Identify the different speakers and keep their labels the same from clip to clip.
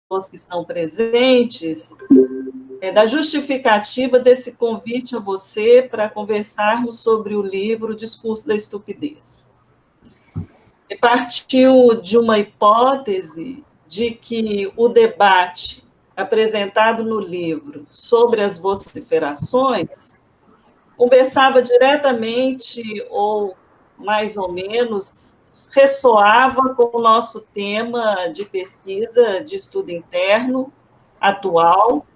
Speaker 1: que estão presentes, da justificativa desse convite a você para conversarmos sobre o livro Discurso da Estupidez. Partiu de uma hipótese de que o debate apresentado no livro sobre as vociferações conversava diretamente, ou mais ou menos, ressoava com o nosso tema de pesquisa, de estudo interno atual,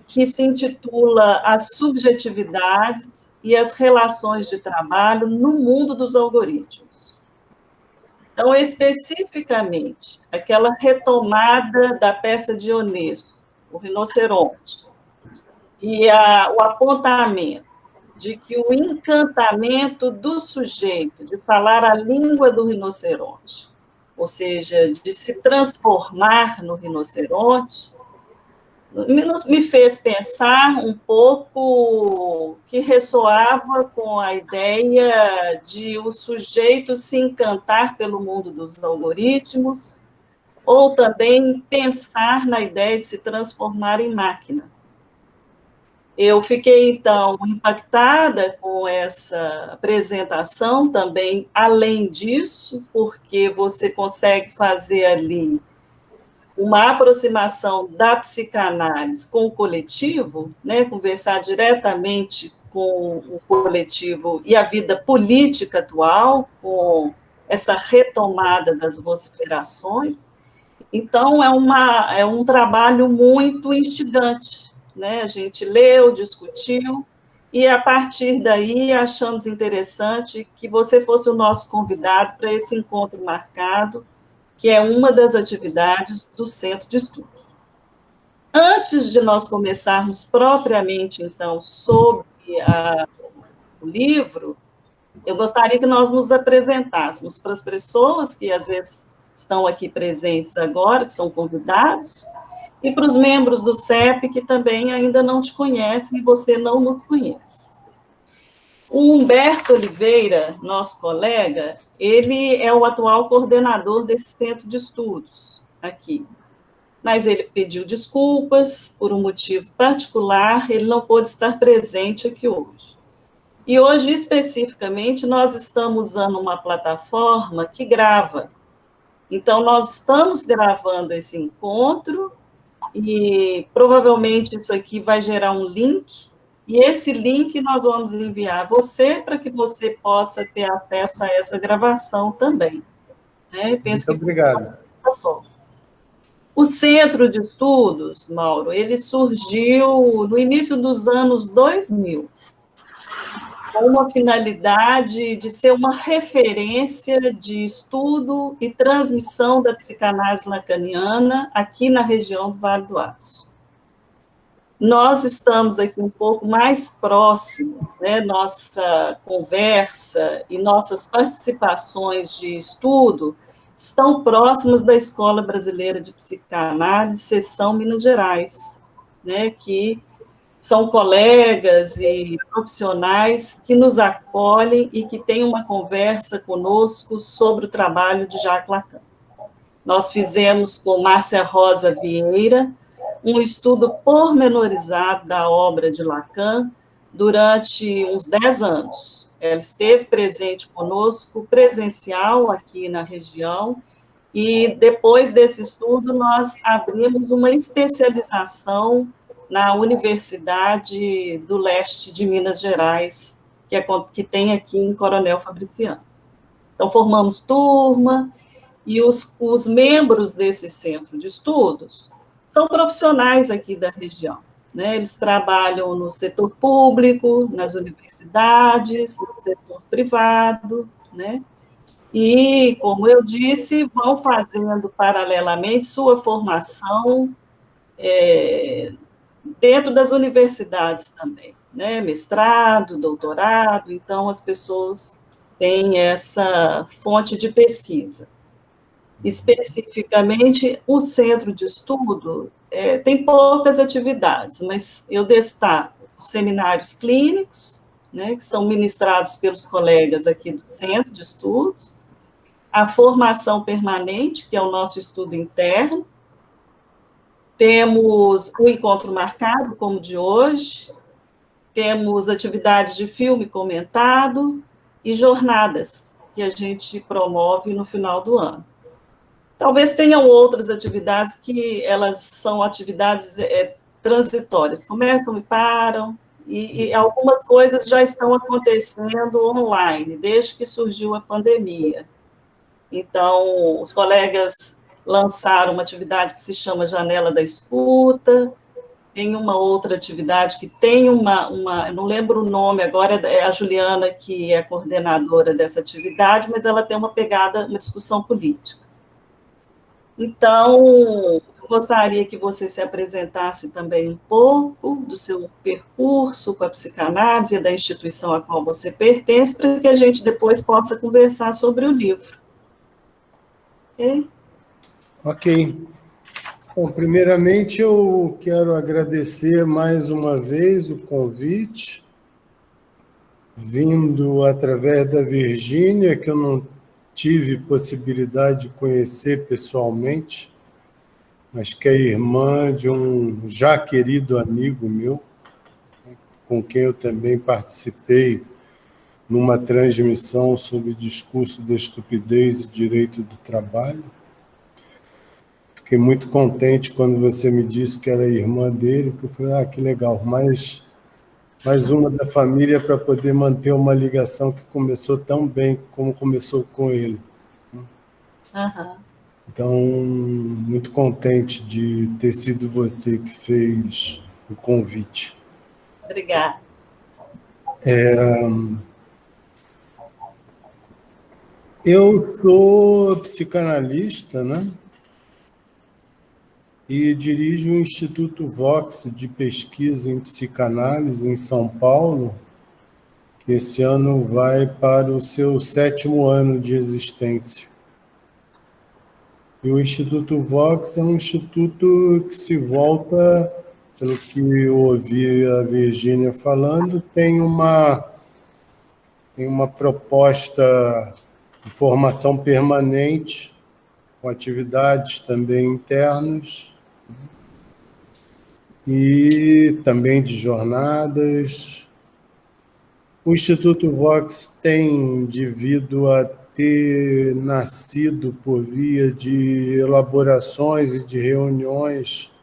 Speaker 1: que se intitula As Subjetividades e as Relações de Trabalho no Mundo dos Algoritmos. Então, especificamente, aquela retomada da peça de Ionesco, O Rinoceronte, e o apontamento de que o encantamento do sujeito de falar a língua do rinoceronte, ou seja, de se transformar no rinoceronte, me fez pensar um pouco que ressoava com a ideia de o sujeito se encantar pelo mundo dos algoritmos, ou também pensar na ideia de se transformar em máquina. Eu fiquei, então, impactada com essa apresentação também, além disso, porque você consegue fazer ali uma aproximação da psicanálise com o coletivo, né, conversar diretamente com o coletivo e a vida política atual, com essa retomada das vociferações. Então, é um trabalho muito instigante, né? A gente leu, discutiu, e a partir daí achamos interessante que você fosse o nosso convidado para esse encontro marcado, que é uma das atividades do Centro de Estudos. Antes de nós começarmos propriamente, então, sobre o livro, eu gostaria que nós nos apresentássemos para as pessoas que, às vezes, estão aqui presentes agora, que são convidados, e para os membros do CEP que também ainda não te conhecem e você não nos conhece. O Humberto Oliveira, nosso colega, ele é o atual coordenador desse centro de estudos aqui. Mas ele pediu desculpas por um motivo particular, ele não pôde estar presente aqui hoje. E hoje, especificamente, nós estamos usando uma plataforma que grava. Então, nós estamos gravando esse encontro e provavelmente isso aqui vai gerar um link, e esse link nós vamos enviar a você para que você possa ter acesso a essa gravação também. Né? Penso
Speaker 2: Muito obrigado.
Speaker 1: O Centro de Estudos, Mauro, ele surgiu no início dos anos 2000, com uma finalidade de ser uma referência de estudo e transmissão da psicanálise lacaniana aqui na região do Vale do Aço. Nós estamos aqui um pouco mais próximos, né? Nossa conversa e nossas participações de estudo estão próximas da Escola Brasileira de Psicanálise, seção Minas Gerais, né? Que são colegas e profissionais que nos acolhem e que têm uma conversa conosco sobre o trabalho de Jacques Lacan. Nós fizemos com Márcia Rosa Vieira um estudo pormenorizado da obra de Lacan durante uns 10 anos. Ela esteve presente conosco, presencial aqui na região, e depois desse estudo nós abrimos uma especialização na Universidade do Leste de Minas Gerais, que tem aqui em Coronel Fabriciano. Então, formamos turma, e os membros desse centro de estudos são profissionais aqui da região. Né? Eles trabalham no setor público, nas universidades, no setor privado, né? E, como eu disse, vão fazendo paralelamente sua formação dentro das universidades também, né? Mestrado, doutorado, então as pessoas têm essa fonte de pesquisa. Especificamente, o centro de estudo tem poucas atividades, mas eu destaco os seminários clínicos, né, que são ministrados pelos colegas aqui do centro de estudos, a formação permanente, que é o nosso estudo interno, Temos o encontro marcado, como o de hoje, temos atividades de filme comentado e jornadas que a gente promove no final do ano. Talvez tenham outras atividades que elas são atividades transitórias, começam e param, e algumas coisas já estão acontecendo online, desde que surgiu a pandemia. Então, os colegas lançaram uma atividade que se chama Janela da Escuta, tem uma outra atividade que tem eu não lembro o nome agora, é a Juliana que é coordenadora dessa atividade, mas ela tem uma pegada, uma discussão política. Então, eu gostaria que você se apresentasse também um pouco do seu percurso com a psicanálise e da instituição a qual você pertence, para que a gente depois possa conversar sobre o livro. Ok?
Speaker 2: Ok. Bom, primeiramente, eu quero agradecer mais uma vez o convite, vindo através da Virgínia, que eu não tive possibilidade de conhecer pessoalmente, mas que é irmã de um já querido amigo meu, com quem eu também participei numa transmissão sobre discurso da estupidez e direito do trabalho. Fiquei muito contente quando você me disse que era irmã dele, porque eu falei, que legal, mais uma da família para poder manter uma ligação que começou tão bem como começou com ele.
Speaker 1: Uhum.
Speaker 2: Então, muito contente de ter sido você que fez o convite.
Speaker 1: Obrigada.
Speaker 2: Eu sou psicanalista, né? E dirijo o Instituto Vox de Pesquisa em Psicanálise em São Paulo, que esse ano vai para o seu 7º ano de existência. E o Instituto Vox é um instituto que se volta, pelo que eu ouvi a Virgínia falando, tem uma proposta de formação permanente, com atividades também internas, e também de jornadas. O Instituto Vox tem, devido a ter nascido por via de elaborações e de reuniões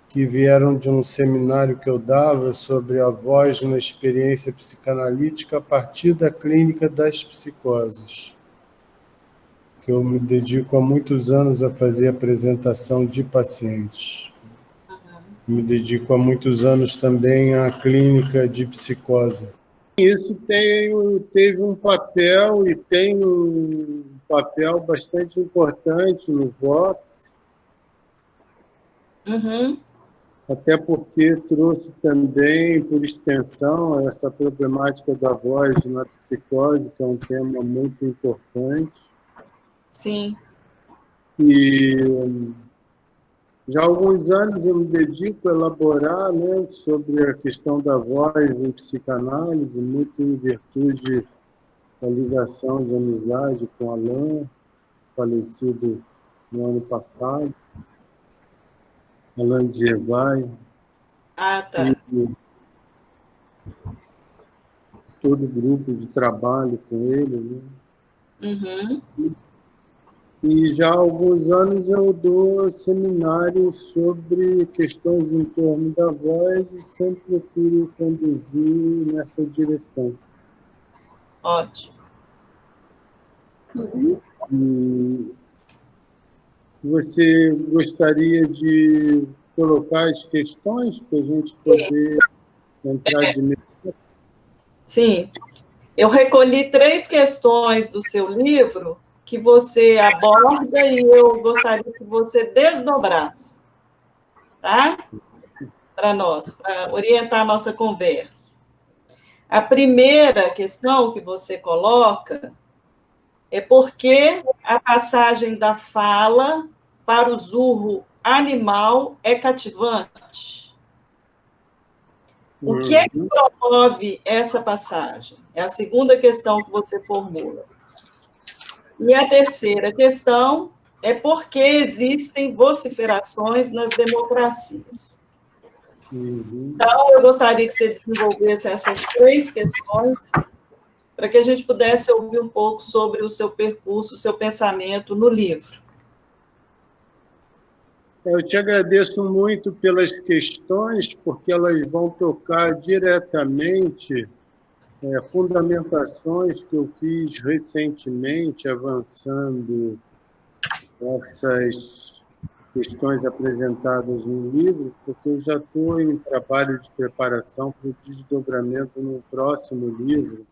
Speaker 2: que vieram de um seminário que eu dava sobre a voz na experiência psicanalítica a partir da clínica das psicoses, que eu me dedico há muitos anos a fazer apresentação de pacientes. Me dedico há muitos anos também à clínica de psicose. Isso teve um papel e tem um papel bastante importante no Vox, até porque trouxe também, por extensão, essa problemática da voz na psicose, que é um tema muito importante.
Speaker 1: Sim.
Speaker 2: E já há alguns anos eu me dedico a elaborar, né, sobre a questão da voz em psicanálise, muito em virtude da ligação de amizade com Alain, falecido no ano passado, Alain Gervais.
Speaker 1: Tá.
Speaker 2: E todo o grupo de trabalho com ele, né? E já há alguns anos eu dou seminários sobre questões em torno da voz e sempre procuro conduzir nessa direção.
Speaker 1: Ótimo.
Speaker 2: E você gostaria de colocar as questões para a gente poder entrar de novo?
Speaker 1: Sim. Eu recolhi 3 questões do seu livro que você aborda e eu gostaria que você desdobrasse, tá? Para nós, para orientar a nossa conversa. A primeira questão que você coloca é por que a passagem da fala para o zurro animal é cativante. O que é que promove essa passagem? É a segunda questão que você formula. E a terceira questão é porque existem vociferações nas democracias. Então, eu gostaria que você desenvolvesse essas 3 questões para que a gente pudesse ouvir um pouco sobre o seu percurso, o seu pensamento no livro.
Speaker 2: Eu te agradeço muito pelas questões, porque elas vão tocar diretamente fundamentações que eu fiz recentemente, avançando essas questões apresentadas no livro, porque eu já estou em trabalho de preparação para o desdobramento no próximo livro,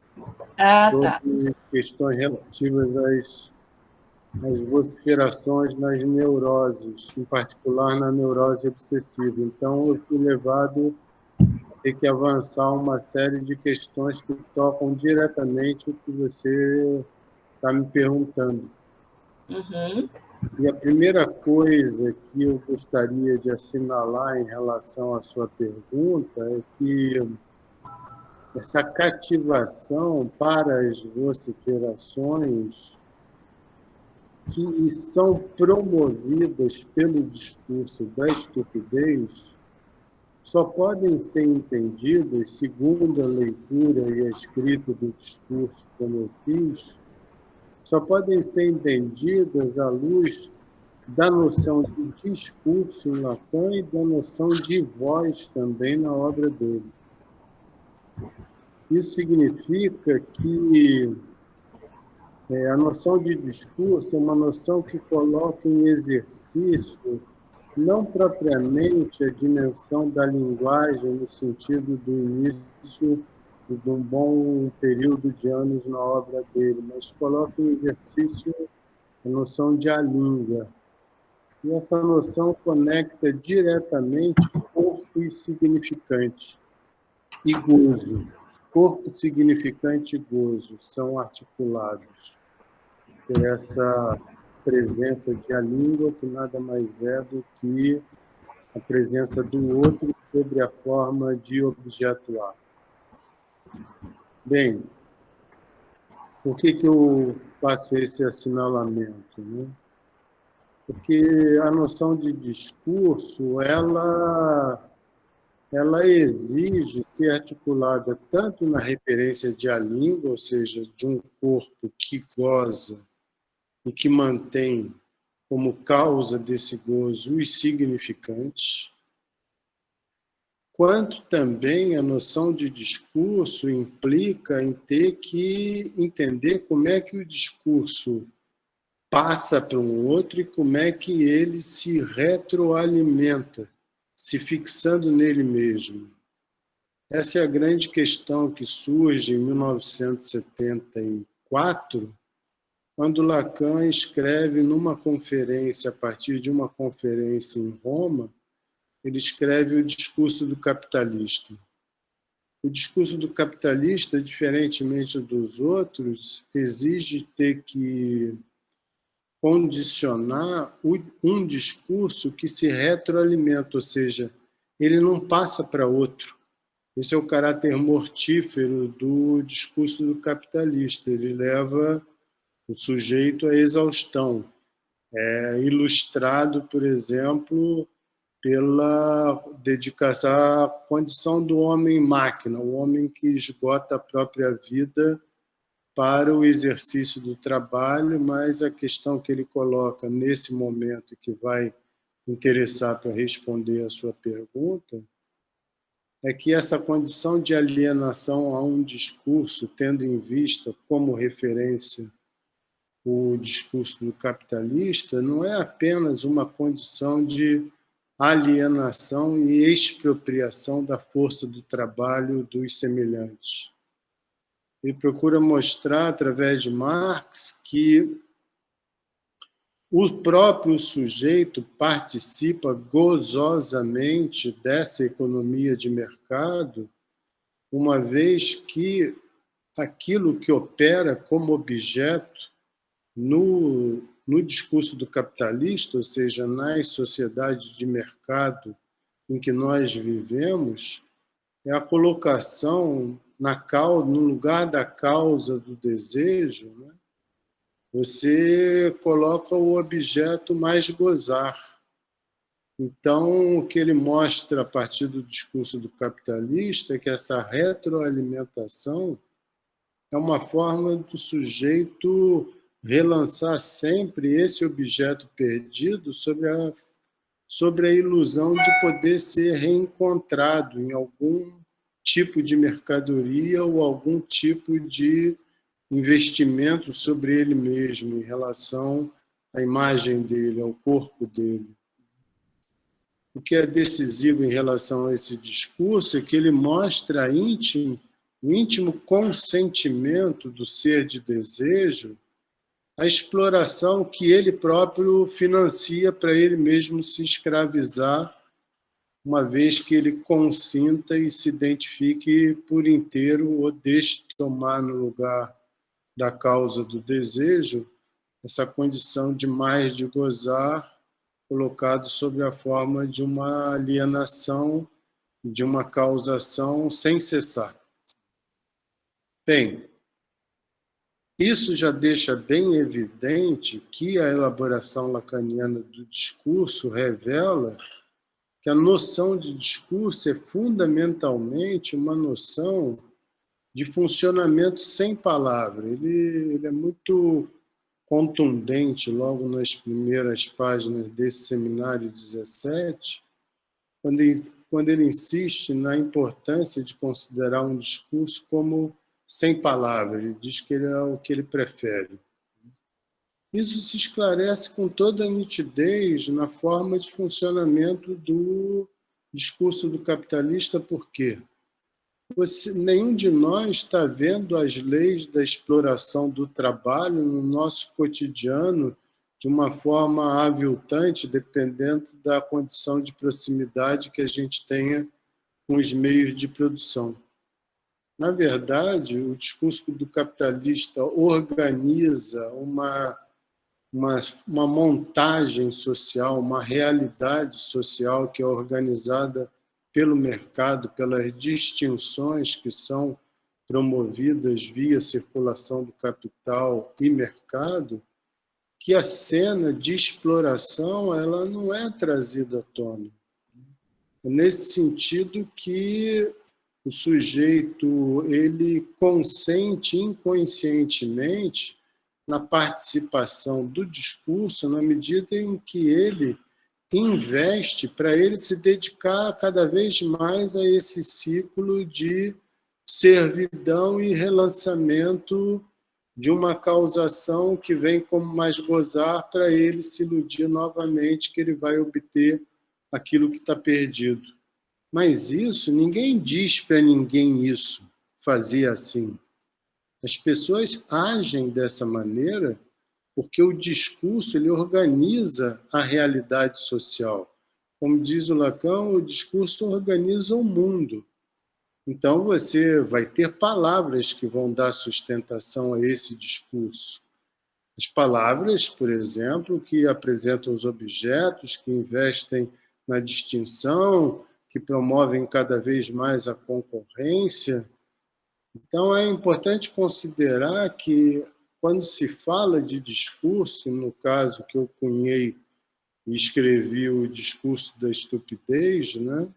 Speaker 2: sobre questões relativas às vociferações nas neuroses, em particular na neurose obsessiva. Então, eu fui levado a ter que avançar uma série de questões que tocam diretamente o que você está me perguntando. E a primeira coisa que eu gostaria de assinalar em relação à sua pergunta é que essa cativação para as vociferações que são promovidas pelo discurso da estupidez só podem ser entendidas, segundo a leitura e a escrita do discurso, como eu fiz, só podem ser entendidas à luz da noção de discurso em Lacan e da noção de voz também na obra dele. Isso significa que a noção de discurso é uma noção que coloca em exercício não propriamente a dimensão da linguagem no sentido do início de um bom período de anos na obra dele, mas coloca em exercício a noção de a língua. E essa noção conecta diretamente corpo e significante e gozo. Corpo, significante e gozo são articulados por essa presença de a língua, que nada mais é do que a presença do outro sobre a forma de objetuar. Bem, por que eu faço esse assinalamento, né? Porque a noção de discurso, ela exige ser articulada tanto na referência de a língua, ou seja, de um corpo que goza e que mantém como causa desse gozo os significantes, quanto também a noção de discurso implica em ter que entender como é que o discurso passa para um outro e como é que ele se retroalimenta, se fixando nele mesmo. Essa é a grande questão que surge em 1974, quando Lacan escreve numa conferência, a partir de uma conferência em Roma, ele escreve o discurso do capitalista. O discurso do capitalista, diferentemente dos outros, exige ter que condicionar um discurso que se retroalimenta, ou seja, ele não passa para outro. Esse é o caráter mortífero do discurso do capitalista. Ele leva o sujeito à exaustão. É ilustrado, por exemplo, pela dedicação à condição do homem-máquina, o homem que esgota a própria vida para o exercício do trabalho, mas a questão que ele coloca nesse momento, que vai interessar para responder a sua pergunta, é que essa condição de alienação a um discurso, tendo em vista como referência o discurso do capitalista, não é apenas uma condição de alienação e expropriação da força do trabalho dos semelhantes. Ele procura mostrar, através de Marx, que o próprio sujeito participa gozosamente dessa economia de mercado, uma vez que aquilo que opera como objeto no discurso do capitalista, ou seja, nas sociedades de mercado em que nós vivemos, é a colocação no lugar da causa do desejo, né, você coloca o objeto mais gozar. Então, o que ele mostra a partir do discurso do capitalista é que essa retroalimentação é uma forma do sujeito relançar sempre esse objeto perdido sobre a ilusão de poder ser reencontrado em algum tipo de mercadoria ou algum tipo de investimento sobre ele mesmo, em relação à imagem dele, ao corpo dele. O que é decisivo em relação a esse discurso é que ele mostra o íntimo consentimento do ser de desejo, a exploração que ele próprio financia para ele mesmo se escravizar, uma vez que ele consinta e se identifique por inteiro ou deixe tomar no lugar da causa do desejo essa condição de mais de gozar, colocado sob a forma de uma alienação, de uma causação sem cessar. Bem, isso já deixa bem evidente que a elaboração lacaniana do discurso revela que a noção de discurso é fundamentalmente uma noção de funcionamento sem palavra. Ele é muito contundente logo nas primeiras páginas desse seminário 17, quando ele insiste na importância de considerar um discurso como sem palavras. Ele diz que é o que ele prefere. Isso se esclarece com toda a nitidez na forma de funcionamento do discurso do capitalista, por quê? Nenhum de nós está vendo as leis da exploração do trabalho no nosso cotidiano de uma forma aviltante, dependendo da condição de proximidade que a gente tenha com os meios de produção. Na verdade, o discurso do capitalista organiza uma montagem social, uma realidade social que é organizada pelo mercado, pelas distinções que são promovidas via circulação do capital e mercado, que a cena de exploração ela não é trazida à tona. É nesse sentido que o sujeito ele consente inconscientemente na participação do discurso, na medida em que ele investe para ele se dedicar cada vez mais a esse ciclo de servidão e relançamento de uma causação que vem como mais gozar para ele se iludir novamente que ele vai obter aquilo que está perdido. Mas isso, ninguém diz para ninguém isso, fazer assim. As pessoas agem dessa maneira porque o discurso ele organiza a realidade social. Como diz o Lacan, o discurso organiza o mundo. Então, você vai ter palavras que vão dar sustentação a esse discurso. As palavras, por exemplo, que apresentam os objetos, que investem na distinção, que promovem cada vez mais a concorrência. Então, é importante considerar que, quando se fala de discurso, no caso que eu cunhei e escrevi o discurso da estupidez, né,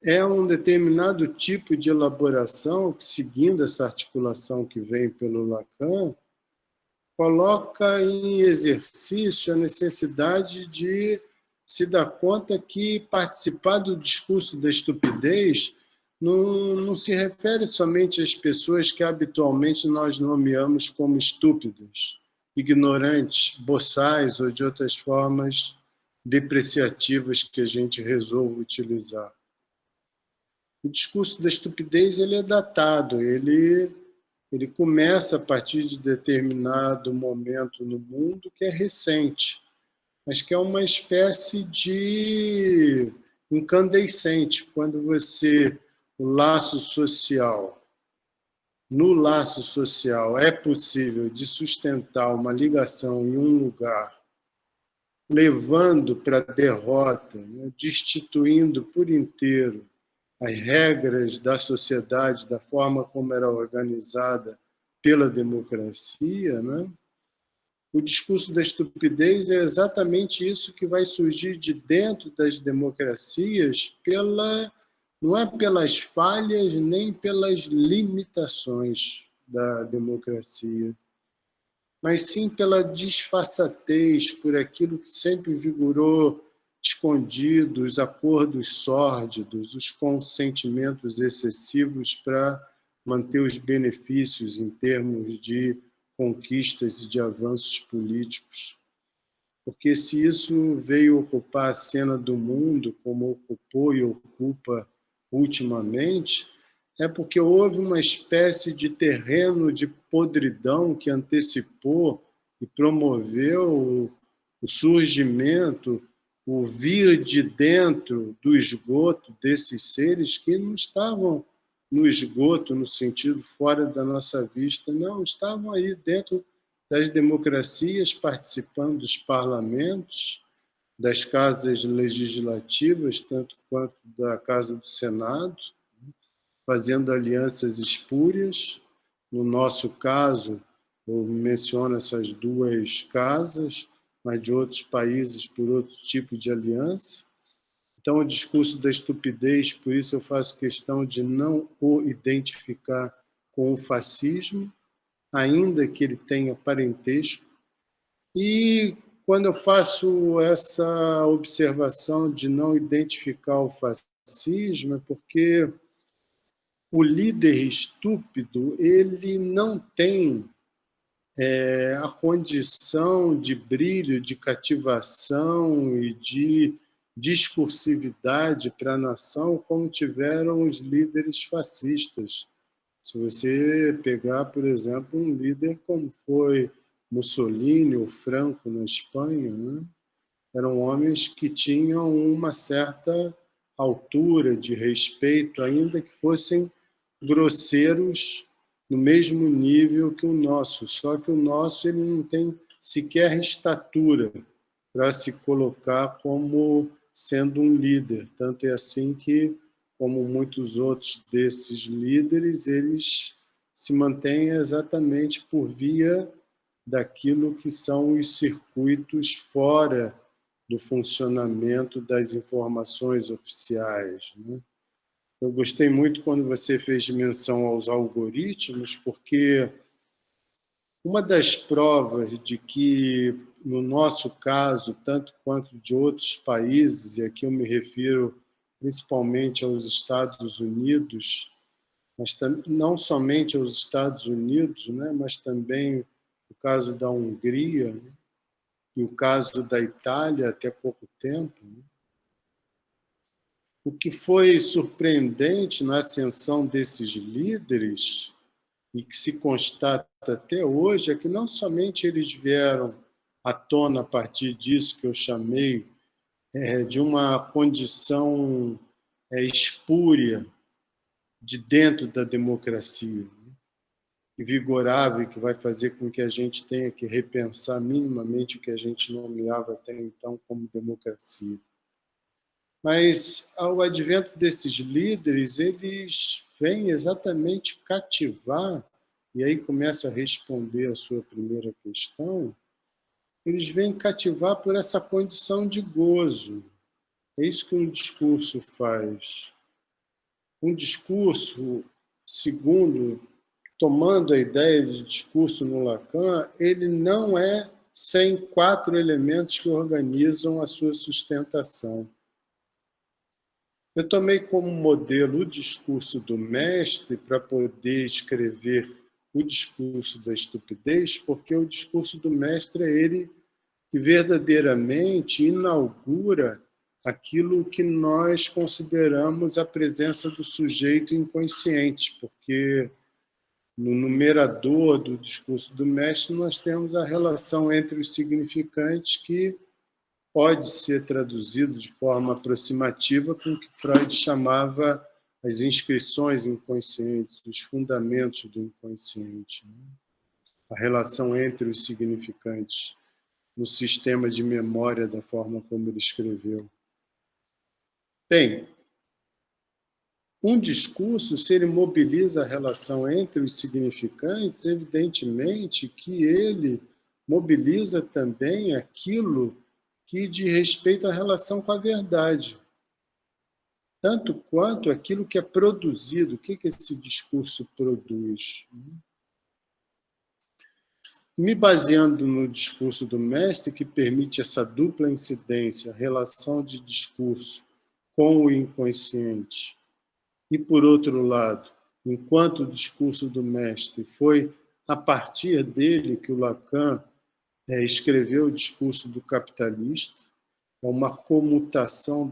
Speaker 2: é um determinado tipo de elaboração que, seguindo essa articulação que vem pelo Lacan, coloca em exercício a necessidade de se dar conta que participar do discurso da estupidez não se refere somente às pessoas que habitualmente nós nomeamos como estúpidas, ignorantes, boçais ou de outras formas depreciativas que a gente resolve utilizar. O discurso da estupidez ele é datado, ele começa a partir de determinado momento no mundo que é recente, mas que é uma espécie de incandescente, quando você, no laço social é possível de sustentar uma ligação em um lugar, levando para a derrota, né, destituindo por inteiro as regras da sociedade, da forma como era organizada pela democracia, né? o discurso da estupidez é exatamente isso que vai surgir de dentro das democracias não é pelas falhas nem pelas limitações da democracia, mas sim pela disfarçatez, por aquilo que sempre vigorou escondido, os acordos sórdidos, os consentimentos excessivos para manter os benefícios em termos de conquistas e de avanços políticos. Porque se isso veio ocupar a cena do mundo, como ocupou e ocupa ultimamente, é porque houve uma espécie de terreno de podridão que antecipou e promoveu o surgimento, o vir de dentro do esgoto desses seres que não estavam no esgoto, no sentido fora da nossa vista, não, estavam aí dentro das democracias, participando dos parlamentos, das casas legislativas, tanto quanto da Casa do Senado, fazendo alianças espúrias. No nosso caso, eu menciono essas duas casas, mas de outros países por outro tipo de aliança. Então, o discurso da estupidez, por isso eu faço questão de não o identificar com o fascismo, ainda que ele tenha parentesco. E quando eu faço essa observação de não identificar o fascismo, é porque o líder estúpido, ele não tem a condição de brilho, de cativação e de discursividade para a nação como tiveram os líderes fascistas. Se você pegar, por exemplo, um líder como foi Mussolini ou Franco na Espanha, né? Eram homens que tinham uma certa altura de respeito, ainda que fossem grosseiros no mesmo nível que o nosso, só que o nosso ele não tem sequer estatura para se colocar como sendo um líder. Tanto é assim que, como muitos outros desses líderes, eles se mantêm exatamente por via daquilo que são os circuitos fora do funcionamento das informações oficiais, né? Eu gostei muito quando você fez menção aos algoritmos, porque uma das provas de que, no nosso caso, tanto quanto de outros países, e aqui eu me refiro principalmente aos Estados Unidos, mas não somente aos Estados Unidos, né, mas também o caso da Hungria, né, e o caso da Itália até pouco tempo, né. O que foi surpreendente na ascensão desses líderes e que se constata até hoje é que não somente eles vieram à tona a partir disso que eu chamei de uma condição espúria de dentro da democracia, né, que vigorava e que vai fazer com que a gente tenha que repensar minimamente o que a gente nomeava até então como democracia. Mas, ao advento desses líderes, eles vêm exatamente cativar, e aí começa a responder a sua primeira questão, eles vêm cativar por essa condição de gozo. É isso que um discurso faz. Um discurso, segundo, tomando a ideia de discurso no Lacan, ele não é sem 4 elementos que organizam a sua sustentação. Eu tomei como modelo o discurso do mestre para poder escrever o discurso da estupidez, porque o discurso do mestre é ele que verdadeiramente inaugura aquilo que nós consideramos a presença do sujeito inconsciente, porque no numerador do discurso do mestre nós temos a relação entre os significantes que pode ser traduzido de forma aproximativa com o que Freud chamava as inscrições inconscientes, os fundamentos do inconsciente, né? A relação entre os significantes no sistema de memória da forma como ele escreveu. Bem, um discurso, se ele mobiliza a relação entre os significantes, evidentemente que ele mobiliza também aquilo que diz respeito à relação com a verdade, tanto quanto aquilo que é produzido. O que esse discurso produz? Me baseando no discurso do mestre, que permite essa dupla incidência, relação de discurso com o inconsciente, e, por outro lado, enquanto o discurso do mestre foi a partir dele que o Lacan escreveu o discurso do capitalista, é uma comutação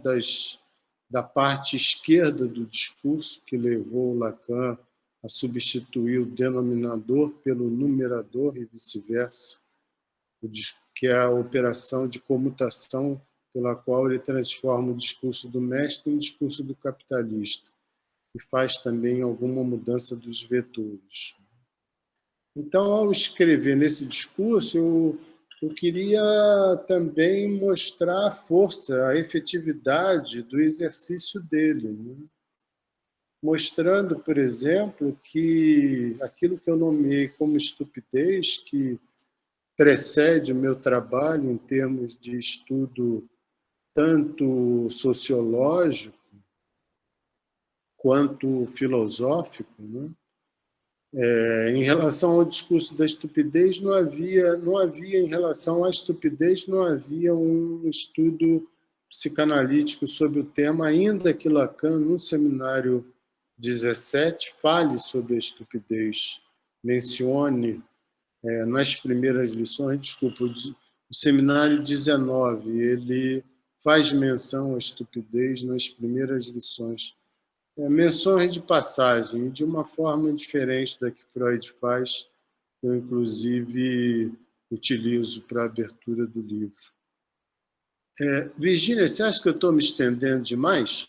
Speaker 2: da parte esquerda do discurso que levou o Lacan a substituir o denominador pelo numerador e vice-versa, que é a operação de comutação pela qual ele transforma o discurso do mestre em discurso do capitalista e faz também alguma mudança dos vetores. Então, ao escrever nesse discurso, eu queria também mostrar a força, a efetividade do exercício dele, né? Mostrando, por exemplo, que aquilo que eu nomeei como estupidez, que precede o meu trabalho em termos de estudo tanto sociológico quanto filosófico, né? Em relação ao discurso da estupidez, não havia em relação à estupidez, não havia um estudo psicanalítico sobre o tema, ainda que Lacan, no seminário 17, fale sobre a estupidez, mencione nas primeiras lições, desculpa, o seminário 19, ele faz menção à estupidez nas primeiras lições. Menções de passagem, de uma forma diferente da que Freud faz, eu, inclusive, utilizo para a abertura do livro. Virgínia, você acha que eu estou me estendendo demais?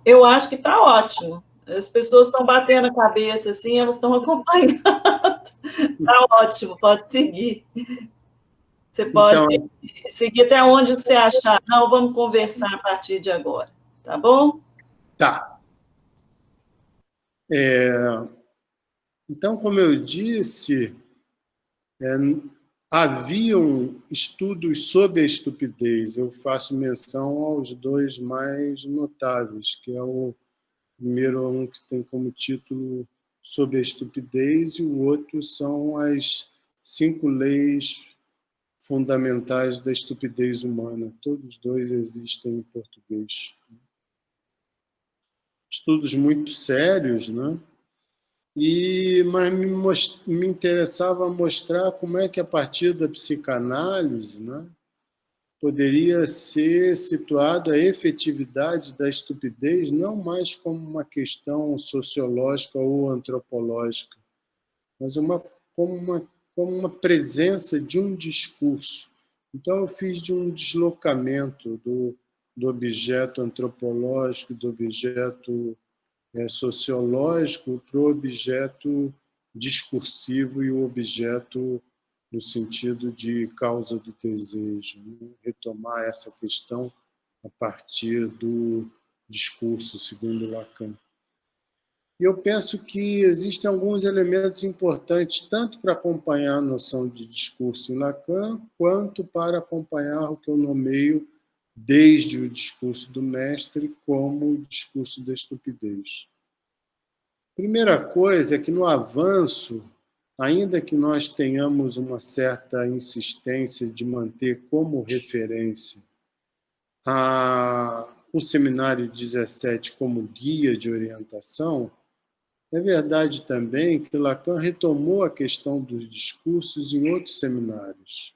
Speaker 1: Eu acho que está ótimo. As pessoas estão batendo a cabeça, assim, elas estão acompanhando. Está ótimo, pode seguir. Você pode
Speaker 2: Então,
Speaker 1: seguir até onde você achar. Não, vamos conversar a partir de agora, tá bom?
Speaker 2: tá. Então, como eu disse, haviam estudos sobre a estupidez. Eu faço menção aos dois mais notáveis, que é o primeiro, um que tem como título Sobre a Estupidez, e o outro são as 5 leis fundamentais da estupidez humana. Todos os dois existem em português. Estudos muito sérios, né? Mas me interessava mostrar como é que, a partir da psicanálise, né, poderia ser situado a efetividade da estupidez não mais como uma questão sociológica ou antropológica, mas como uma presença de um discurso. Então, eu fiz de um deslocamento do objeto antropológico, do objeto sociológico, para o objeto discursivo e o objeto no sentido de causa do desejo, né? Retomar essa questão a partir do discurso, segundo Lacan. E eu penso que existem alguns elementos importantes, tanto para acompanhar a noção de discurso em Lacan, quanto para acompanhar o que eu nomeio desde o discurso do mestre como o discurso da estupidez. Primeira coisa é que, no avanço, ainda que nós tenhamos uma certa insistência de manter como referência o seminário 17 como guia de orientação, é verdade também que Lacan retomou a questão dos discursos em outros seminários,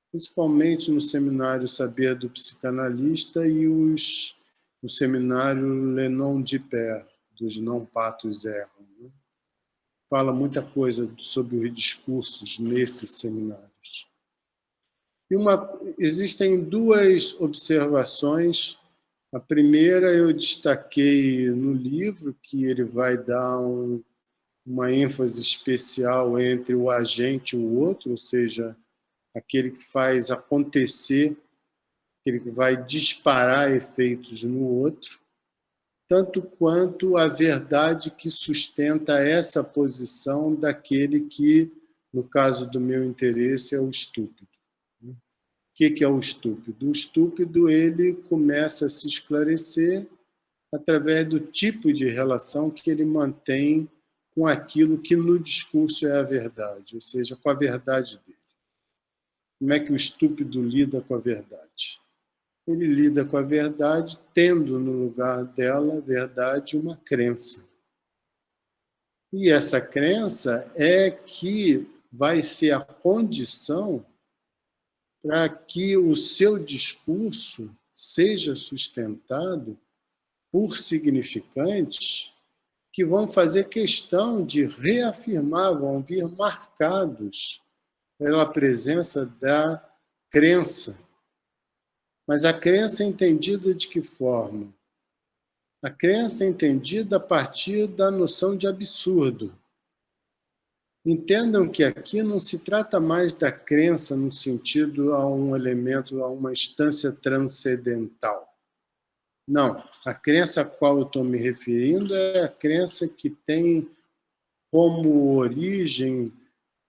Speaker 2: principalmente no seminário Saber do Psicanalista e no seminário Le Nom du Père, dos Não Patos Erram, né? Fala muita coisa sobre os discursos nesses seminários. Existem 2 observações. A primeira eu destaquei no livro, que ele vai dar uma ênfase especial entre o agente e o outro, ou seja, aquele que faz acontecer, aquele que vai disparar efeitos no outro, tanto quanto a verdade que sustenta essa posição daquele que no caso do meu interesse, é o estúpido. O que é o estúpido? O estúpido, ele começa a se esclarecer através do tipo de relação que ele mantém com aquilo que no discurso é a verdade, ou seja, com a verdade dele. Como é que o estúpido lida com a verdade? Ele lida com a verdade tendo no lugar dela, verdade, uma crença. E essa crença é que vai ser a condição para que o seu discurso seja sustentado por significantes que vão fazer questão de reafirmar, vão vir marcados pela presença da crença. Mas a crença é entendida de que forma? A crença é entendida a partir da noção de absurdo. Entendam que aqui não se trata mais da crença no sentido a um elemento, a uma instância transcendental. Não, a crença a qual eu estou me referindo é a crença que tem como origem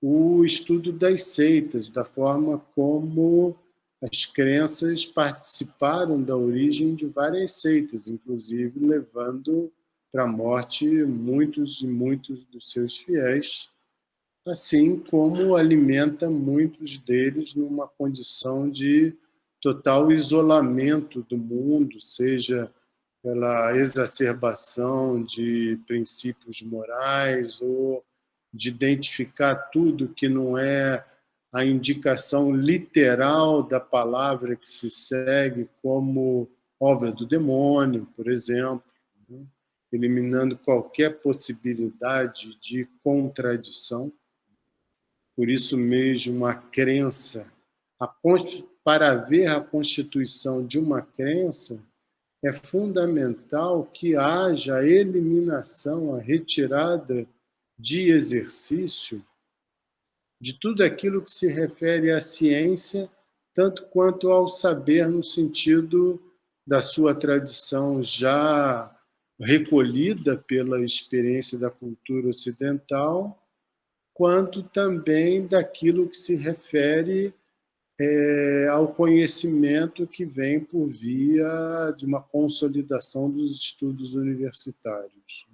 Speaker 2: o estudo das seitas, da forma como as crenças participaram da origem de várias seitas, inclusive levando para a morte muitos e muitos dos seus fiéis, assim como alimenta muitos deles numa condição de total isolamento do mundo, seja pela exacerbação de princípios morais ou de identificar tudo que não é a indicação literal da palavra que se segue como obra do demônio, por exemplo, né? Eliminando qualquer possibilidade de contradição. Por isso mesmo, a crença, para haver a constituição de uma crença, é fundamental que haja a eliminação, a retirada de exercício de tudo aquilo que se refere à ciência, tanto quanto ao saber no sentido da sua tradição já recolhida pela experiência da cultura ocidental, quanto também daquilo que se refere ao conhecimento que vem por via de uma consolidação dos estudos universitários.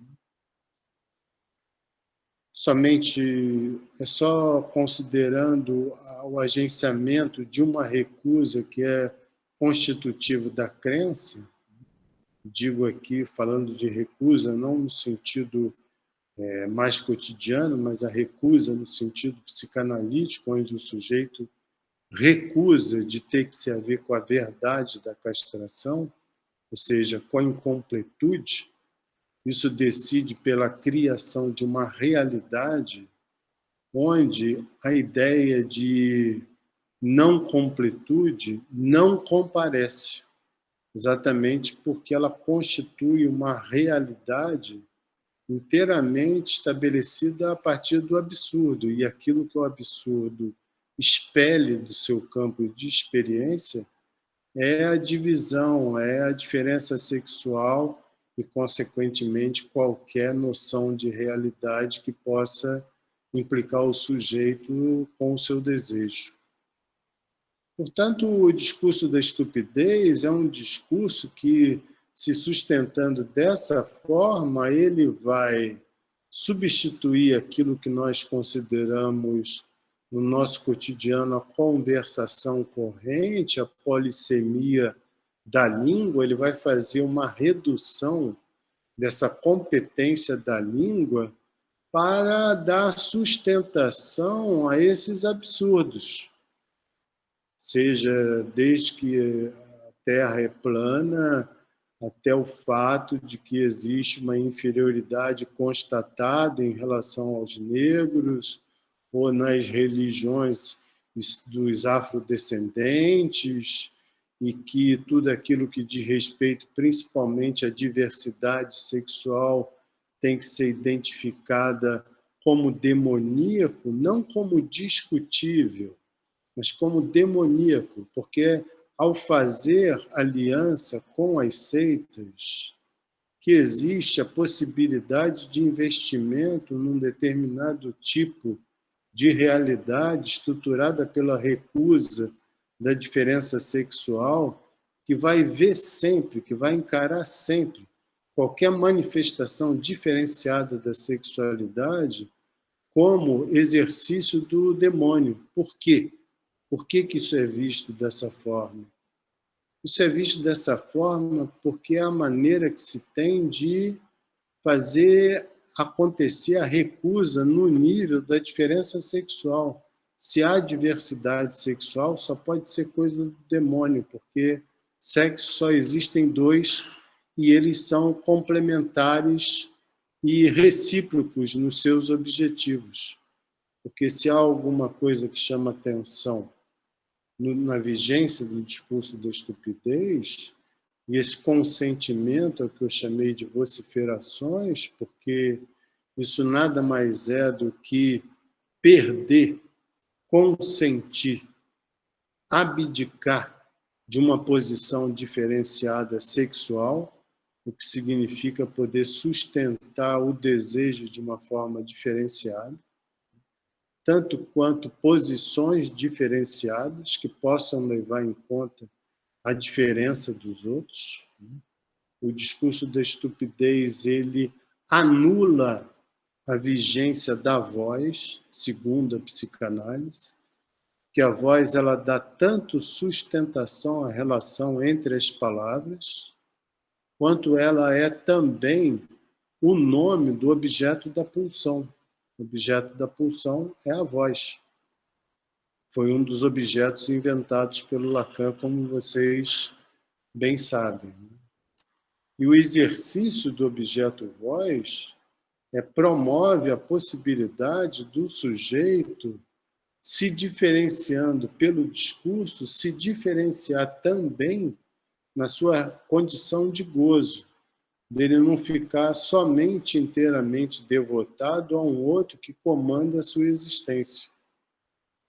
Speaker 2: Somente é só considerando o agenciamento de uma recusa que é constitutivo da crença, digo aqui falando de recusa não no sentido mais cotidiano, mas a recusa no sentido psicanalítico, onde o sujeito recusa de ter que se haver com a verdade da castração, ou seja, com a incompletude. Isso decide pela criação de uma realidade onde a ideia de não completude não comparece, exatamente porque ela constitui uma realidade inteiramente estabelecida a partir do absurdo, e aquilo que o absurdo expele do seu campo de experiência é a divisão, é a diferença sexual e, consequentemente, qualquer noção de realidade que possa implicar o sujeito com o seu desejo. Portanto, o discurso da estupidez é um discurso que, se sustentando dessa forma, ele vai substituir aquilo que nós consideramos no nosso cotidiano a conversação corrente, a polissemia da língua. Ele vai fazer uma redução dessa competência da língua para dar sustentação a esses absurdos, seja desde que a Terra é plana até o fato de que existe uma inferioridade constatada em relação aos negros, ou nas religiões dos afrodescendentes, e que tudo aquilo que diz respeito principalmente à diversidade sexual tem que ser identificada como demoníaco, não como discutível, mas como demoníaco, porque ao fazer aliança com as seitas, que existe a possibilidade de investimento num determinado tipo de realidade estruturada pela recusa da diferença sexual, que vai ver sempre, que vai encarar sempre qualquer manifestação diferenciada da sexualidade como exercício do demônio. Por quê? Por que isso é visto dessa forma? Isso é visto dessa forma porque é a maneira que se tem de fazer acontecer a recusa no nível da diferença sexual. Se há diversidade sexual, só pode ser coisa do demônio, porque sexo só existem dois e eles são complementares e recíprocos nos seus objetivos. Porque se há alguma coisa que chama atenção na vigência do discurso da estupidez, e esse consentimento é o que eu chamei de vociferações, porque isso nada mais é do que perder, consentir, abdicar de uma posição diferenciada sexual, o que significa poder sustentar o desejo de uma forma diferenciada, tanto quanto posições diferenciadas que possam levar em conta a diferença dos outros. O discurso da estupidez, ele anula a vigência da voz, segundo a psicanálise, que a voz ela dá tanto sustentação à relação entre as palavras, quanto ela é também o nome do objeto da pulsão. O objeto da pulsão é a voz. Foi um dos objetos inventados pelo Lacan, como vocês bem sabem. E o exercício do objeto voz promove a possibilidade do sujeito, se diferenciando pelo discurso, se diferenciar também na sua condição de gozo, dele não ficar somente inteiramente devotado a um outro que comanda a sua existência.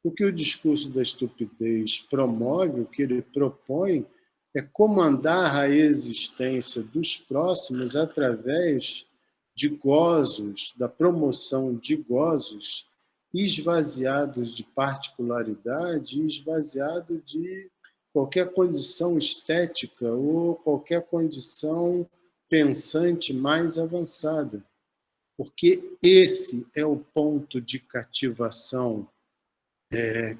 Speaker 2: O que o discurso da estupidez promove, o que ele propõe, é comandar a existência dos próximos através de gozos, da promoção de gozos esvaziados de particularidade, esvaziado de qualquer condição estética ou qualquer condição pensante mais avançada. Porque esse é o ponto de cativação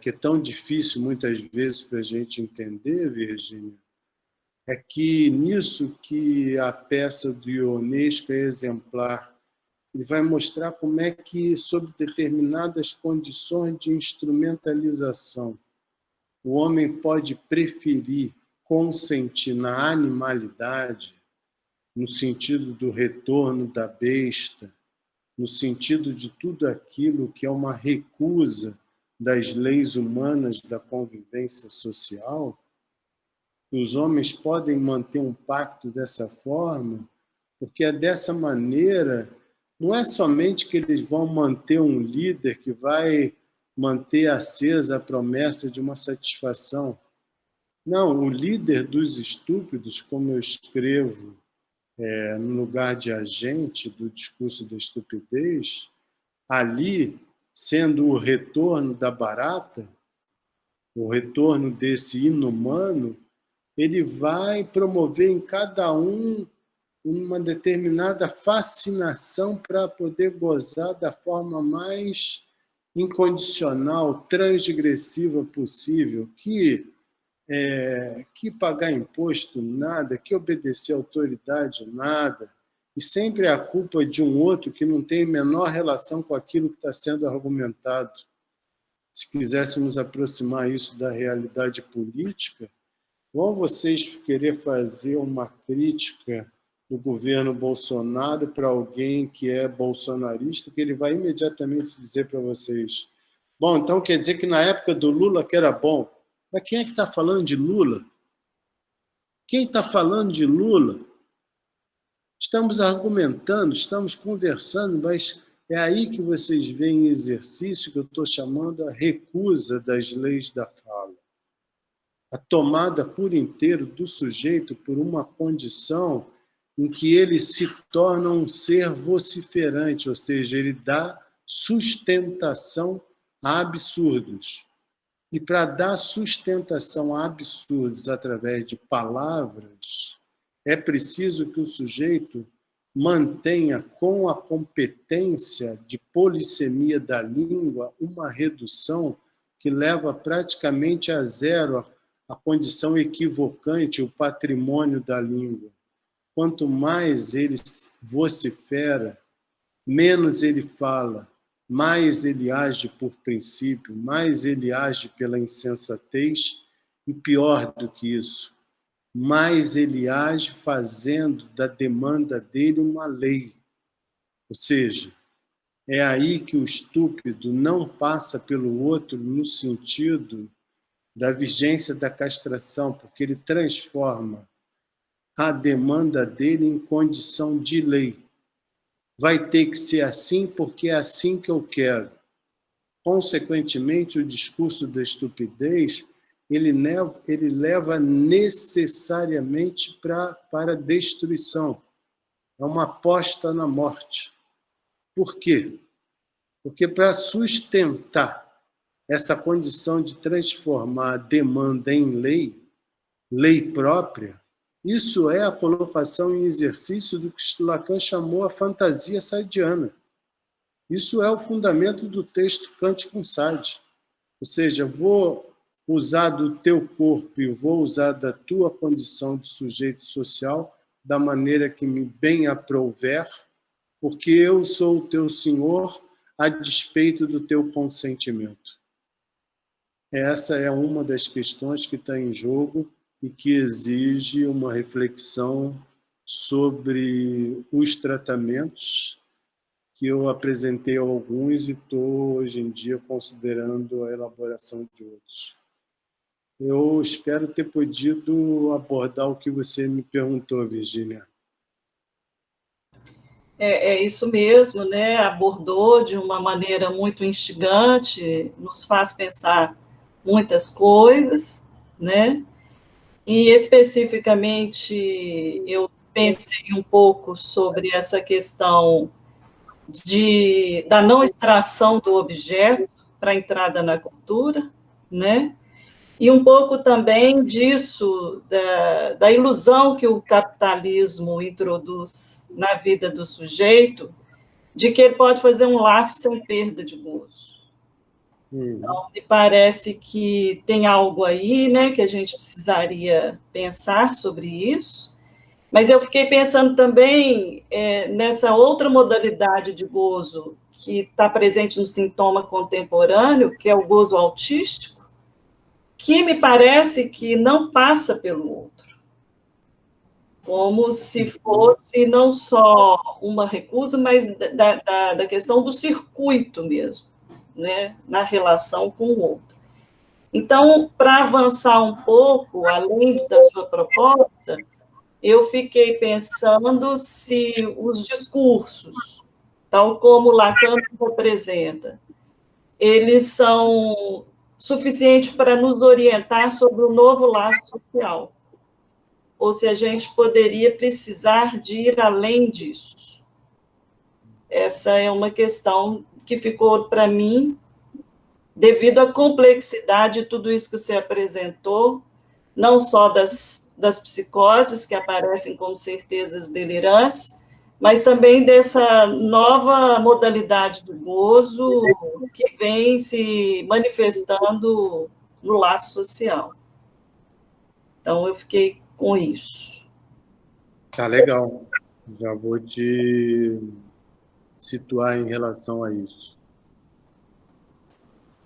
Speaker 2: que é tão difícil muitas vezes para a gente entender, Virgínia, é que nisso que a peça do Ionesco é exemplar. Ele vai mostrar como é que, sob determinadas condições de instrumentalização, o homem pode preferir consentir na animalidade, no sentido do retorno da besta, no sentido de tudo aquilo que é uma recusa das leis humanas da convivência social. Os homens podem manter um pacto dessa forma, porque é dessa maneira, não é somente que eles vão manter um líder que vai manter acesa a promessa de uma satisfação. Não, o líder dos estúpidos, como eu escrevo no lugar de agente do discurso da estupidez, ali, sendo o retorno da barata, o retorno desse inumano, ele vai promover em cada um uma determinada fascinação para poder gozar da forma mais incondicional, transgressiva possível, que pagar imposto nada, que obedecer autoridade nada, e sempre a culpa de um outro que não tem a menor relação com aquilo que está sendo argumentado. Se quiséssemos aproximar isso da realidade política, vão vocês querer fazer uma crítica do governo Bolsonaro para alguém que é bolsonarista, que ele vai imediatamente dizer para vocês: bom, então quer dizer que na época do Lula que era bom. Mas quem é que está falando de Lula? Quem está falando de Lula? Estamos argumentando, estamos conversando, mas é aí que vocês veem exercício que eu estou chamando a recusa das leis da fala. A tomada por inteiro do sujeito por uma condição em que ele se torna um ser vociferante, ou seja, ele dá sustentação a absurdos. E para dar sustentação a absurdos através de palavras, é preciso que o sujeito mantenha, com a competência de polissemia da língua, uma redução que leva praticamente a zero a condição equivocante, o patrimônio da língua. Quanto mais ele vocifera, menos ele fala, mais ele age por princípio, mais ele age pela insensatez, e pior do que isso, mais ele age fazendo da demanda dele uma lei. Ou seja, é aí que o estúpido não passa pelo outro no sentido da vigência da castração, porque ele transforma a demanda dele em condição de lei. Vai ter que ser assim porque é assim que eu quero. Consequentemente, o discurso da estupidez ele leva necessariamente para a destruição. É uma aposta na morte. Por quê? Porque para sustentar essa condição de transformar a demanda em lei, lei própria, isso é a colocação em exercício do que Lacan chamou a fantasia saidiana. Isso é o fundamento do texto Kant com Sade. Ou seja, vou usar do teu corpo e vou usar da tua condição de sujeito social da maneira que me bem aprouver, porque eu sou o teu senhor a despeito do teu consentimento. Essa é uma das questões que está em jogo e que exige uma reflexão sobre os tratamentos, que eu apresentei alguns e estou, hoje em dia, considerando a elaboração de outros. Eu espero ter podido abordar o que você me perguntou, Virgínia.
Speaker 1: É isso mesmo, né? Abordou de uma maneira muito instigante, nos faz pensar muitas coisas, né? E, especificamente, eu pensei um pouco sobre essa questão da não extração do objeto para a entrada na cultura, né? E um pouco também disso, da ilusão que o capitalismo introduz na vida do sujeito, de que ele pode fazer um laço sem perda de gozo. Então, me parece que tem algo aí, né, que a gente precisaria pensar sobre isso, mas eu fiquei pensando também nessa outra modalidade de gozo que está presente no sintoma contemporâneo, que é o gozo autístico, que me parece que não passa pelo outro, como se fosse não só uma recusa, mas da questão do circuito mesmo, né, na relação com o outro. Então, para avançar um pouco, além da sua proposta, eu fiquei pensando se os discursos, tal como Lacan apresenta, eles são suficientes para nos orientar sobre o novo laço social, ou se a gente poderia precisar de ir além disso. Essa é uma questão que ficou para mim, devido à complexidade de tudo isso que você apresentou, não só das psicoses, que aparecem como certezas delirantes, mas também dessa nova modalidade do gozo que vem se manifestando no laço social. Então, eu fiquei com isso.
Speaker 2: Tá legal. Já vou te situar em relação a isso.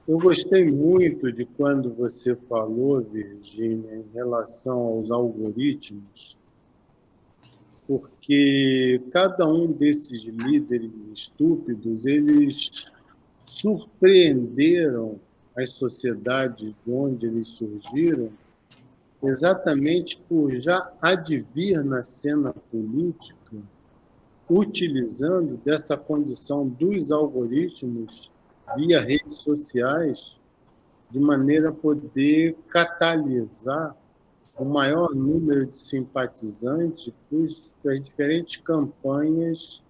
Speaker 2: Eu gostei muito de quando você falou, Virgínia, em relação aos algoritmos, porque cada um desses líderes estúpidos, eles surpreenderam as sociedades de onde eles surgiram, exatamente por já advir na cena política, utilizando dessa condição dos algoritmos via redes sociais, de maneira a poder catalisar o maior número de simpatizantes para as diferentes campanhas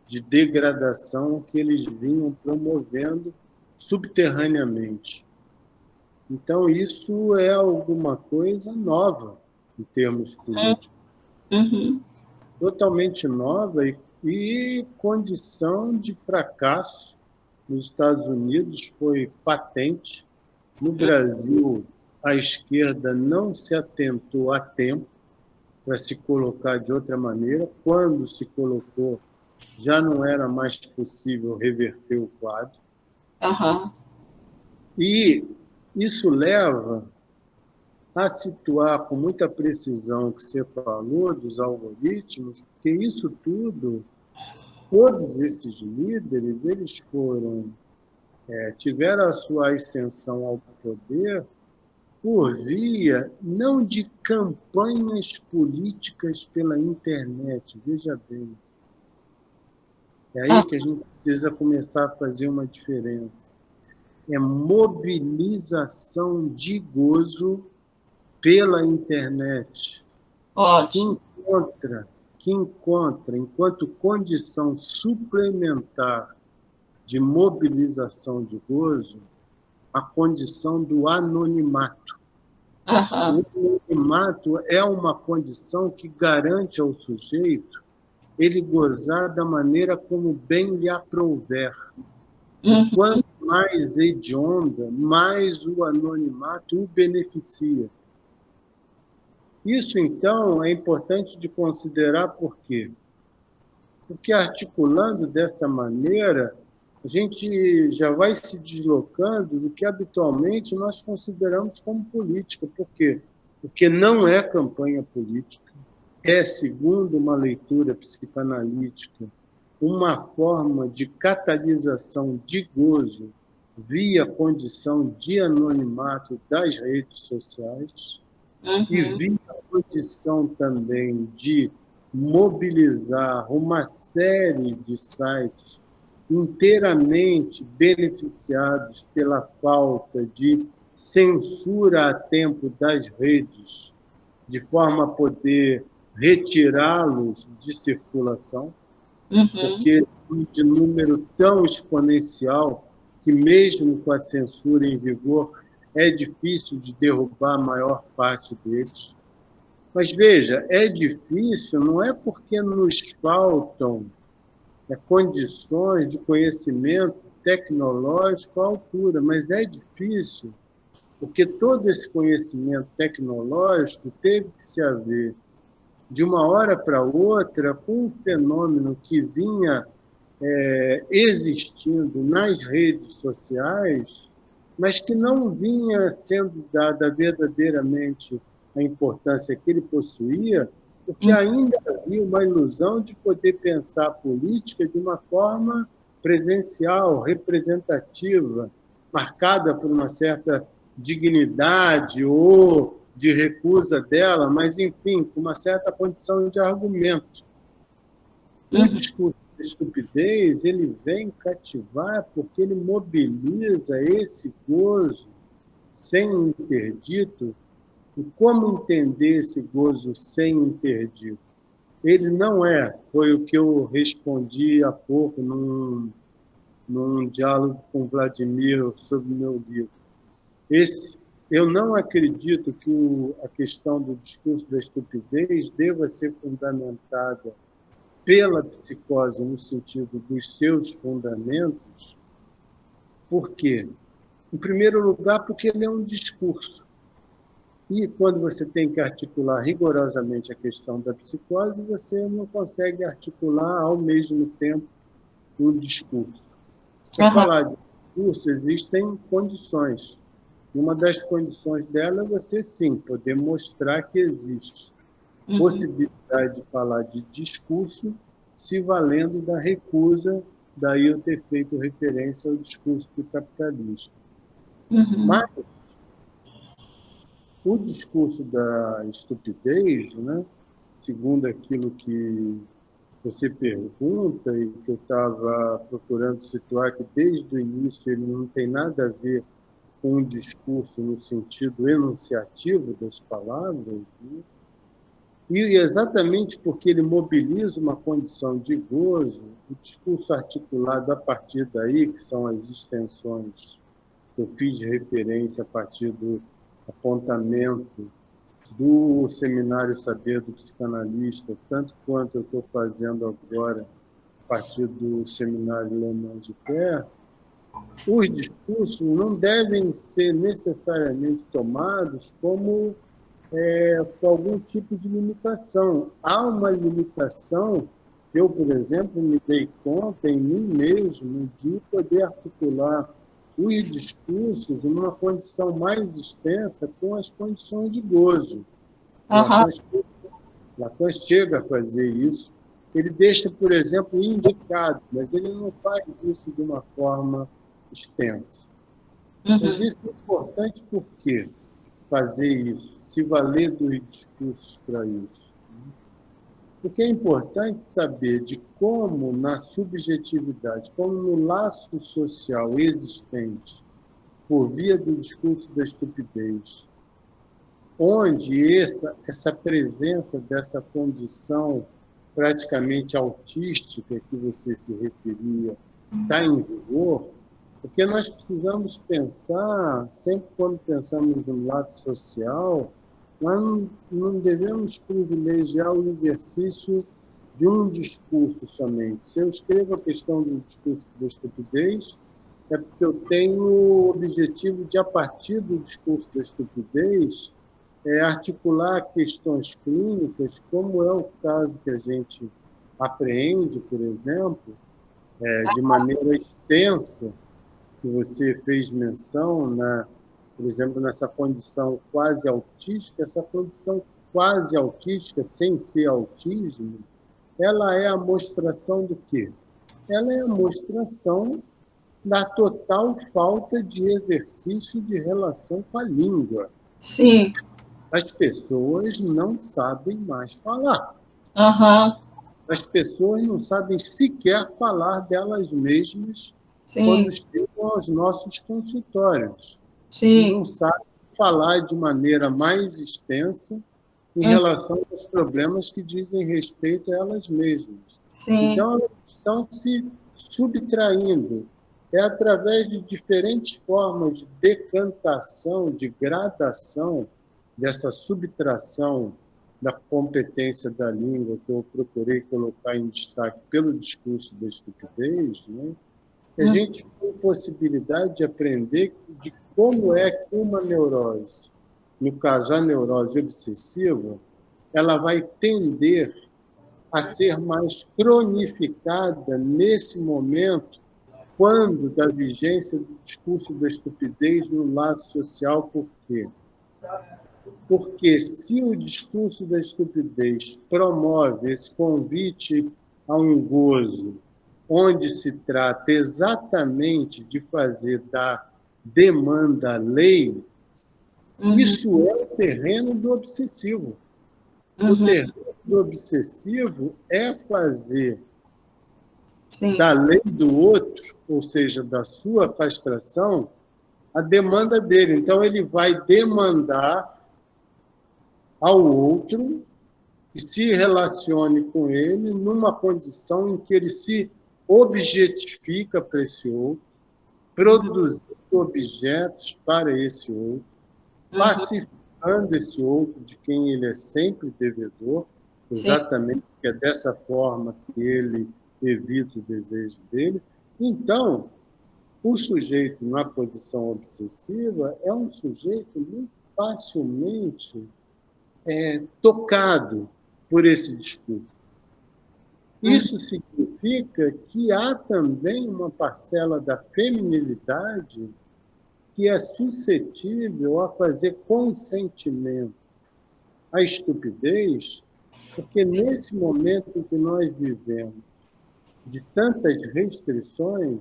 Speaker 2: de degradação que eles vinham promovendo subterraneamente. Então, isso é alguma coisa nova em termos políticos.
Speaker 1: Uhum.
Speaker 2: Totalmente nova e condição de fracasso. Nos Estados Unidos foi patente. No Brasil, a esquerda não se atentou a tempo para se colocar de outra maneira. Quando se colocou, já não era mais possível reverter o quadro.
Speaker 1: Uhum.
Speaker 2: E isso leva a situar com muita precisão o que você falou dos algoritmos, porque isso tudo, todos esses líderes, eles tiveram a sua ascensão ao poder por via não de campanhas políticas pela internet, veja bem. É aí que a gente precisa começar a fazer uma diferença. É mobilização de gozo pela internet.
Speaker 1: Ótimo.
Speaker 2: Que encontra, enquanto condição suplementar de mobilização de gozo, a condição do anonimato.
Speaker 1: Uhum.
Speaker 2: O anonimato é uma condição que garante ao sujeito ele gozar da maneira como bem lhe aprouver.
Speaker 1: Uhum.
Speaker 2: Quanto mais hedionda, mais o anonimato o beneficia. Isso, então, é importante de considerar por quê? Porque articulando dessa maneira, a gente já vai se deslocando do que habitualmente nós consideramos como política. Por quê? Porque não é campanha política, é, segundo uma leitura psicanalítica, uma forma de catalisação de gozo via condição de anonimato das redes sociais e via condição também de mobilizar uma série de sites inteiramente beneficiados pela falta de censura a tempo das redes, de forma a poder retirá-los de circulação, porque de número tão exponencial que, mesmo com a censura em vigor, é difícil de derrubar a maior parte deles. Mas, veja, é difícil não é porque nos faltam condições de conhecimento tecnológico à altura, mas é difícil porque todo esse conhecimento tecnológico teve que se haver de uma hora para outra com um fenômeno que vinha existindo nas redes sociais, mas que não vinha sendo dada verdadeiramente a importância que ele possuía, porque ainda havia uma ilusão de poder pensar a política de uma forma presencial, representativa, marcada por uma certa dignidade ou de recusa dela, mas, enfim, com uma certa condição de argumento. O discurso da estupidez, ele vem cativar porque ele mobiliza esse gozo sem interdito. E como entender esse gozo sem interdito? Ele não foi o que eu respondi há pouco num diálogo com Vladimir sobre o meu livro. Eu não acredito que a questão do discurso da estupidez deva ser fundamentada pela psicose no sentido dos seus fundamentos. Por quê? Em primeiro lugar, porque ele é um discurso. E quando você tem que articular rigorosamente a questão da psicose, você não consegue articular ao mesmo tempo um discurso. Para falar de discurso, existem condições. Uma das condições dela é você, sim, poder mostrar que existe possibilidade de falar de discurso se valendo da recusa, daí eu ter feito referência ao discurso do capitalista. Mas o discurso da estupidez, né, segundo aquilo que você pergunta e que eu estava procurando situar, que desde o início ele não tem nada a ver com um discurso no sentido enunciativo das palavras, né? E exatamente porque ele mobiliza uma condição de gozo, o discurso articulado a partir daí, que são as extensões que eu fiz de referência a partir do apontamento do Seminário Saber do Psicanalista, tanto quanto eu estou fazendo agora a partir do Seminário Le Mans de Pé, os discursos não devem ser necessariamente tomados como com algum tipo de limitação. Há uma limitação, eu, por exemplo, me dei conta em mim mesmo de poder articular os discursos em uma condição mais extensa com as condições de gozo. Lacan chega a fazer isso. Ele deixa, por exemplo, indicado, mas ele não faz isso de uma forma extensa. Mas isso é importante por quê? Fazer isso, se valer dos discursos para isso. Porque é importante saber de como, na subjetividade, como no laço social existente, por via do discurso da estupidez, onde essa presença dessa condição praticamente autística que você se referia está em vigor, porque nós precisamos pensar, sempre quando pensamos no laço social, nós não devemos privilegiar o exercício de um discurso somente. Se eu escrevo a questão do discurso da estupidez, é porque eu tenho o objetivo de, a partir do discurso da estupidez, articular questões clínicas, como é o caso que a gente apreende, por exemplo, de maneira extensa, que você fez menção, por exemplo, nessa condição quase autística. Essa condição quase autística, sem ser autismo, ela é a mostração do quê? Ela é a mostração da total falta de exercício de relação com a língua.
Speaker 1: Sim.
Speaker 2: As pessoas não sabem mais falar. As pessoas não sabem sequer falar delas mesmas. Sim. Quando chegam aos nossos consultórios.
Speaker 1: Sim.
Speaker 2: Não sabem falar de maneira mais extensa em relação aos problemas que dizem respeito a elas mesmas.
Speaker 1: Sim.
Speaker 2: Então, elas estão se subtraindo. É através de diferentes formas de decantação, de gradação dessa subtração da competência da língua, que eu procurei colocar em destaque pelo discurso da estupidez, né? A gente tem possibilidade de aprender de como é que uma neurose, no caso a neurose obsessiva, ela vai tender a ser mais cronificada nesse momento, quando da vigência do discurso da estupidez no laço social. Por quê? Porque se o discurso da estupidez promove esse convite a um gozo, onde se trata exatamente de fazer da demanda lei, isso é o terreno do obsessivo. O terreno do obsessivo é fazer da lei do outro, ou seja, da sua castração, a demanda dele. Então, ele vai demandar ao outro que se relacione com ele numa condição em que ele se objetifica para esse outro, produzindo objetos para esse outro, pacificando esse outro de quem ele é sempre devedor, exatamente porque é dessa forma que ele evita o desejo dele. Então, o sujeito na posição obsessiva é um sujeito muito facilmente tocado por esse discurso. Isso significa que há também uma parcela da feminilidade que é suscetível a fazer consentimento à estupidez, porque nesse momento em que nós vivemos de tantas restrições,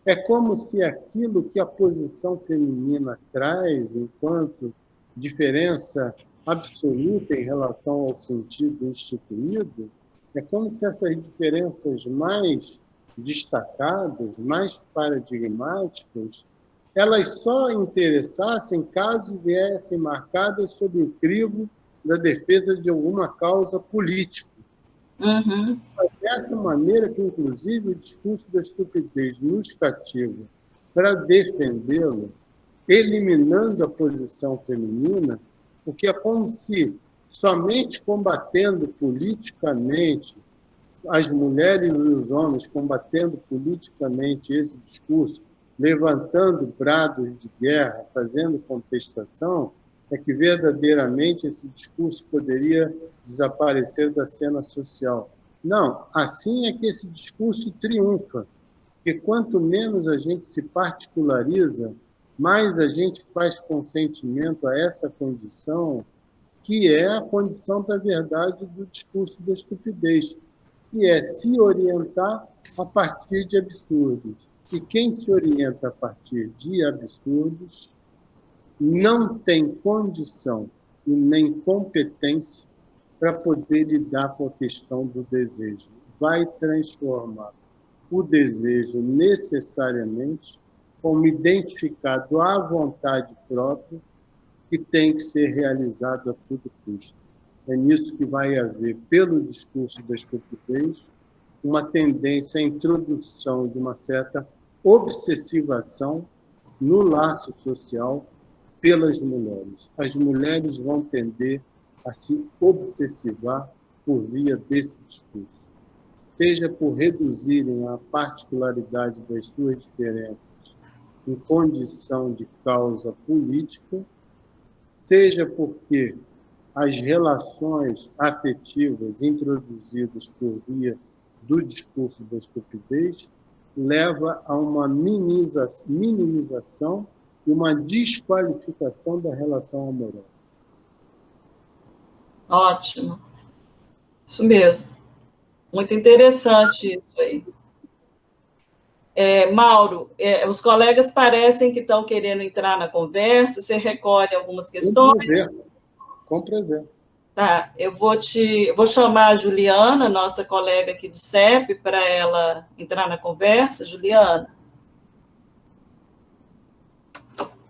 Speaker 2: é como se aquilo que a posição feminina traz enquanto diferença absoluta em relação ao sentido instituído, é como se essas diferenças mais destacadas, mais paradigmáticas, elas só interessassem caso viessem marcadas sob o crivo da defesa de alguma causa política.
Speaker 1: Uhum.
Speaker 2: Dessa maneira que, inclusive, o discurso da estupidez nos cativa para defendê-lo, eliminando a posição feminina, porque é como se somente combatendo politicamente as mulheres e os homens, combatendo politicamente esse discurso, levantando brados de guerra, fazendo contestação, é que verdadeiramente esse discurso poderia desaparecer da cena social. Não, assim é que esse discurso triunfa, porque quanto menos a gente se particulariza, mais a gente faz consentimento a essa condição, que é a condição da verdade do discurso da estupidez, que é se orientar a partir de absurdos. E quem se orienta a partir de absurdos não tem condição e nem competência para poder lidar com a questão do desejo. Vai transformar o desejo necessariamente como identificado à vontade própria que tem que ser realizado a todo custo. É nisso que vai haver, pelo discurso da estupidez, uma tendência à introdução de uma certa obsessivação no laço social pelas mulheres. As mulheres vão tender a se obsessivar por via desse discurso, seja por reduzirem a particularidade das suas diferenças em condição de causa política, seja porque as relações afetivas introduzidas por via do discurso da estupidez leva a uma minimização e uma desqualificação da relação amorosa.
Speaker 1: Ótimo. Isso mesmo. Muito interessante isso aí. Mauro, os colegas parecem que estão querendo entrar na conversa, você recolhe algumas questões?
Speaker 2: Com prazer.
Speaker 1: Tá, eu vou chamar a Juliana, nossa colega aqui do CEP, para ela entrar na conversa. Juliana.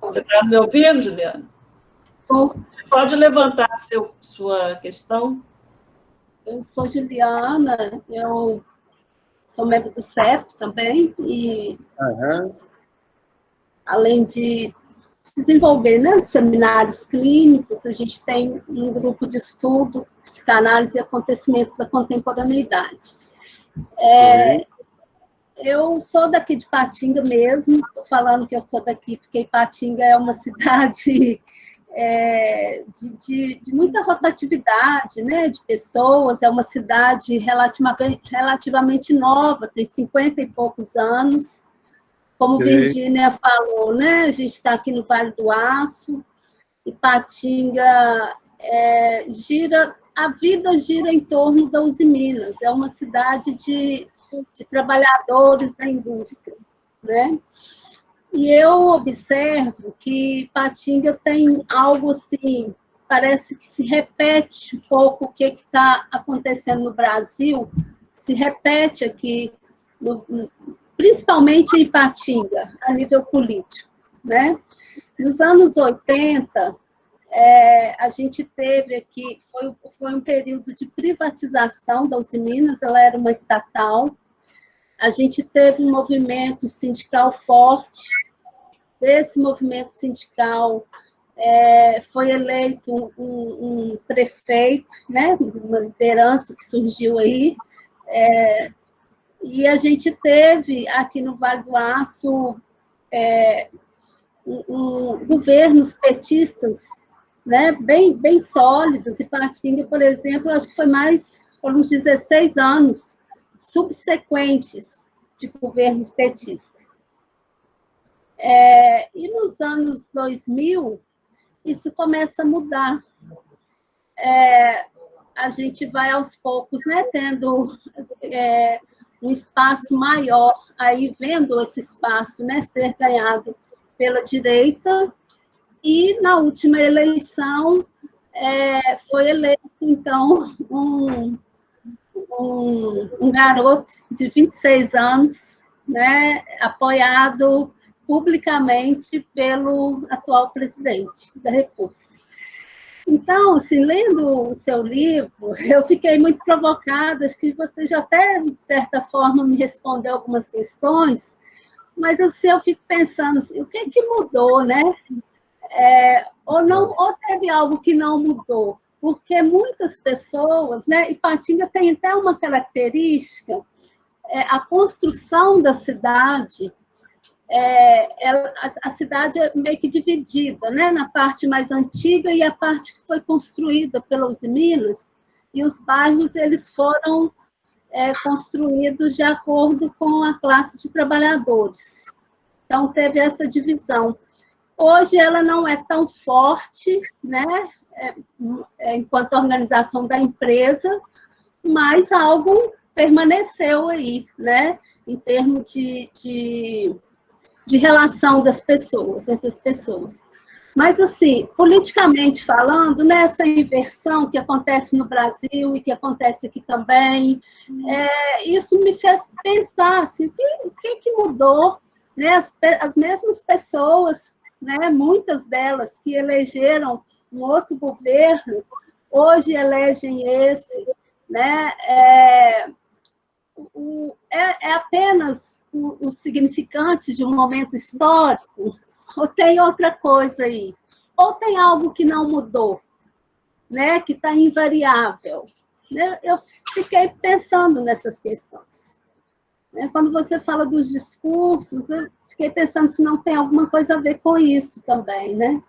Speaker 1: Você está me ouvindo, Juliana?
Speaker 3: Estou.
Speaker 1: Pode levantar sua questão?
Speaker 3: Eu sou Juliana, eu sou membro do CEP também, e além de desenvolver, né, seminários clínicos, a gente tem um grupo de estudo, psicanálise e acontecimentos da contemporaneidade. Eu sou daqui de Ipatinga mesmo, estou falando que eu sou daqui porque Ipatinga é uma cidade de muita rotatividade, né, de pessoas, é uma cidade relativamente nova, tem 50 e poucos anos. Como Virgínia falou, né, a gente está aqui no Vale do Aço, Ipatinga a vida gira em torno da Uzi Minas, é uma cidade de trabalhadores da indústria, né? E eu observo que Ipatinga tem algo assim, parece que se repete um pouco o que está acontecendo no Brasil, se repete aqui, principalmente em Ipatinga, a nível político, né? Nos anos 80, a gente teve aqui, foi um período de privatização da Uzi Minas, ela era uma estatal. A gente teve um movimento sindical forte. Desse movimento sindical foi eleito um prefeito, né, uma liderança que surgiu aí, e a gente teve aqui no Vale do Aço governos petistas, né, bem sólidos. Ipatinga, por exemplo, acho que foram uns 16 anos subsequentes de governos petistas. E nos anos 2000, isso começa a mudar. A gente vai, aos poucos, né, tendo um espaço maior, aí vendo esse espaço, né, ser ganhado pela direita, e na última eleição foi eleito, então, um garoto de 26 anos, né, apoiado publicamente pelo atual presidente da República. Então, assim, lendo o seu livro, eu fiquei muito provocada, acho que você já até, de certa forma, me respondeu algumas questões, mas assim, eu fico pensando assim, o que mudou, né? Ou não, ou teve algo que não mudou, porque muitas pessoas, né? Ipatinga tem até uma característica, a construção da cidade, a cidade é meio que dividida, né? Na parte mais antiga e a parte que foi construída pelos Minas, e os bairros eles foram construídos de acordo com a classe de trabalhadores. Então, teve essa divisão. Hoje, ela não é tão forte, né, enquanto organização da empresa, mas algo permaneceu aí, né, em termos de relação das pessoas, entre as pessoas. Mas, assim, politicamente falando, nessa inversão que acontece no Brasil e que acontece aqui também, isso me fez pensar, assim, o que mudou, né? As mesmas pessoas, né, muitas delas que elegeram um outro governo, hoje elegem esse, né? É apenas o significante de um momento histórico, ou tem outra coisa aí? Ou tem algo que não mudou, né? Que está invariável? Né? Eu fiquei pensando nessas questões. Quando você fala dos discursos, eu fiquei pensando se não tem alguma coisa a ver com isso também, né?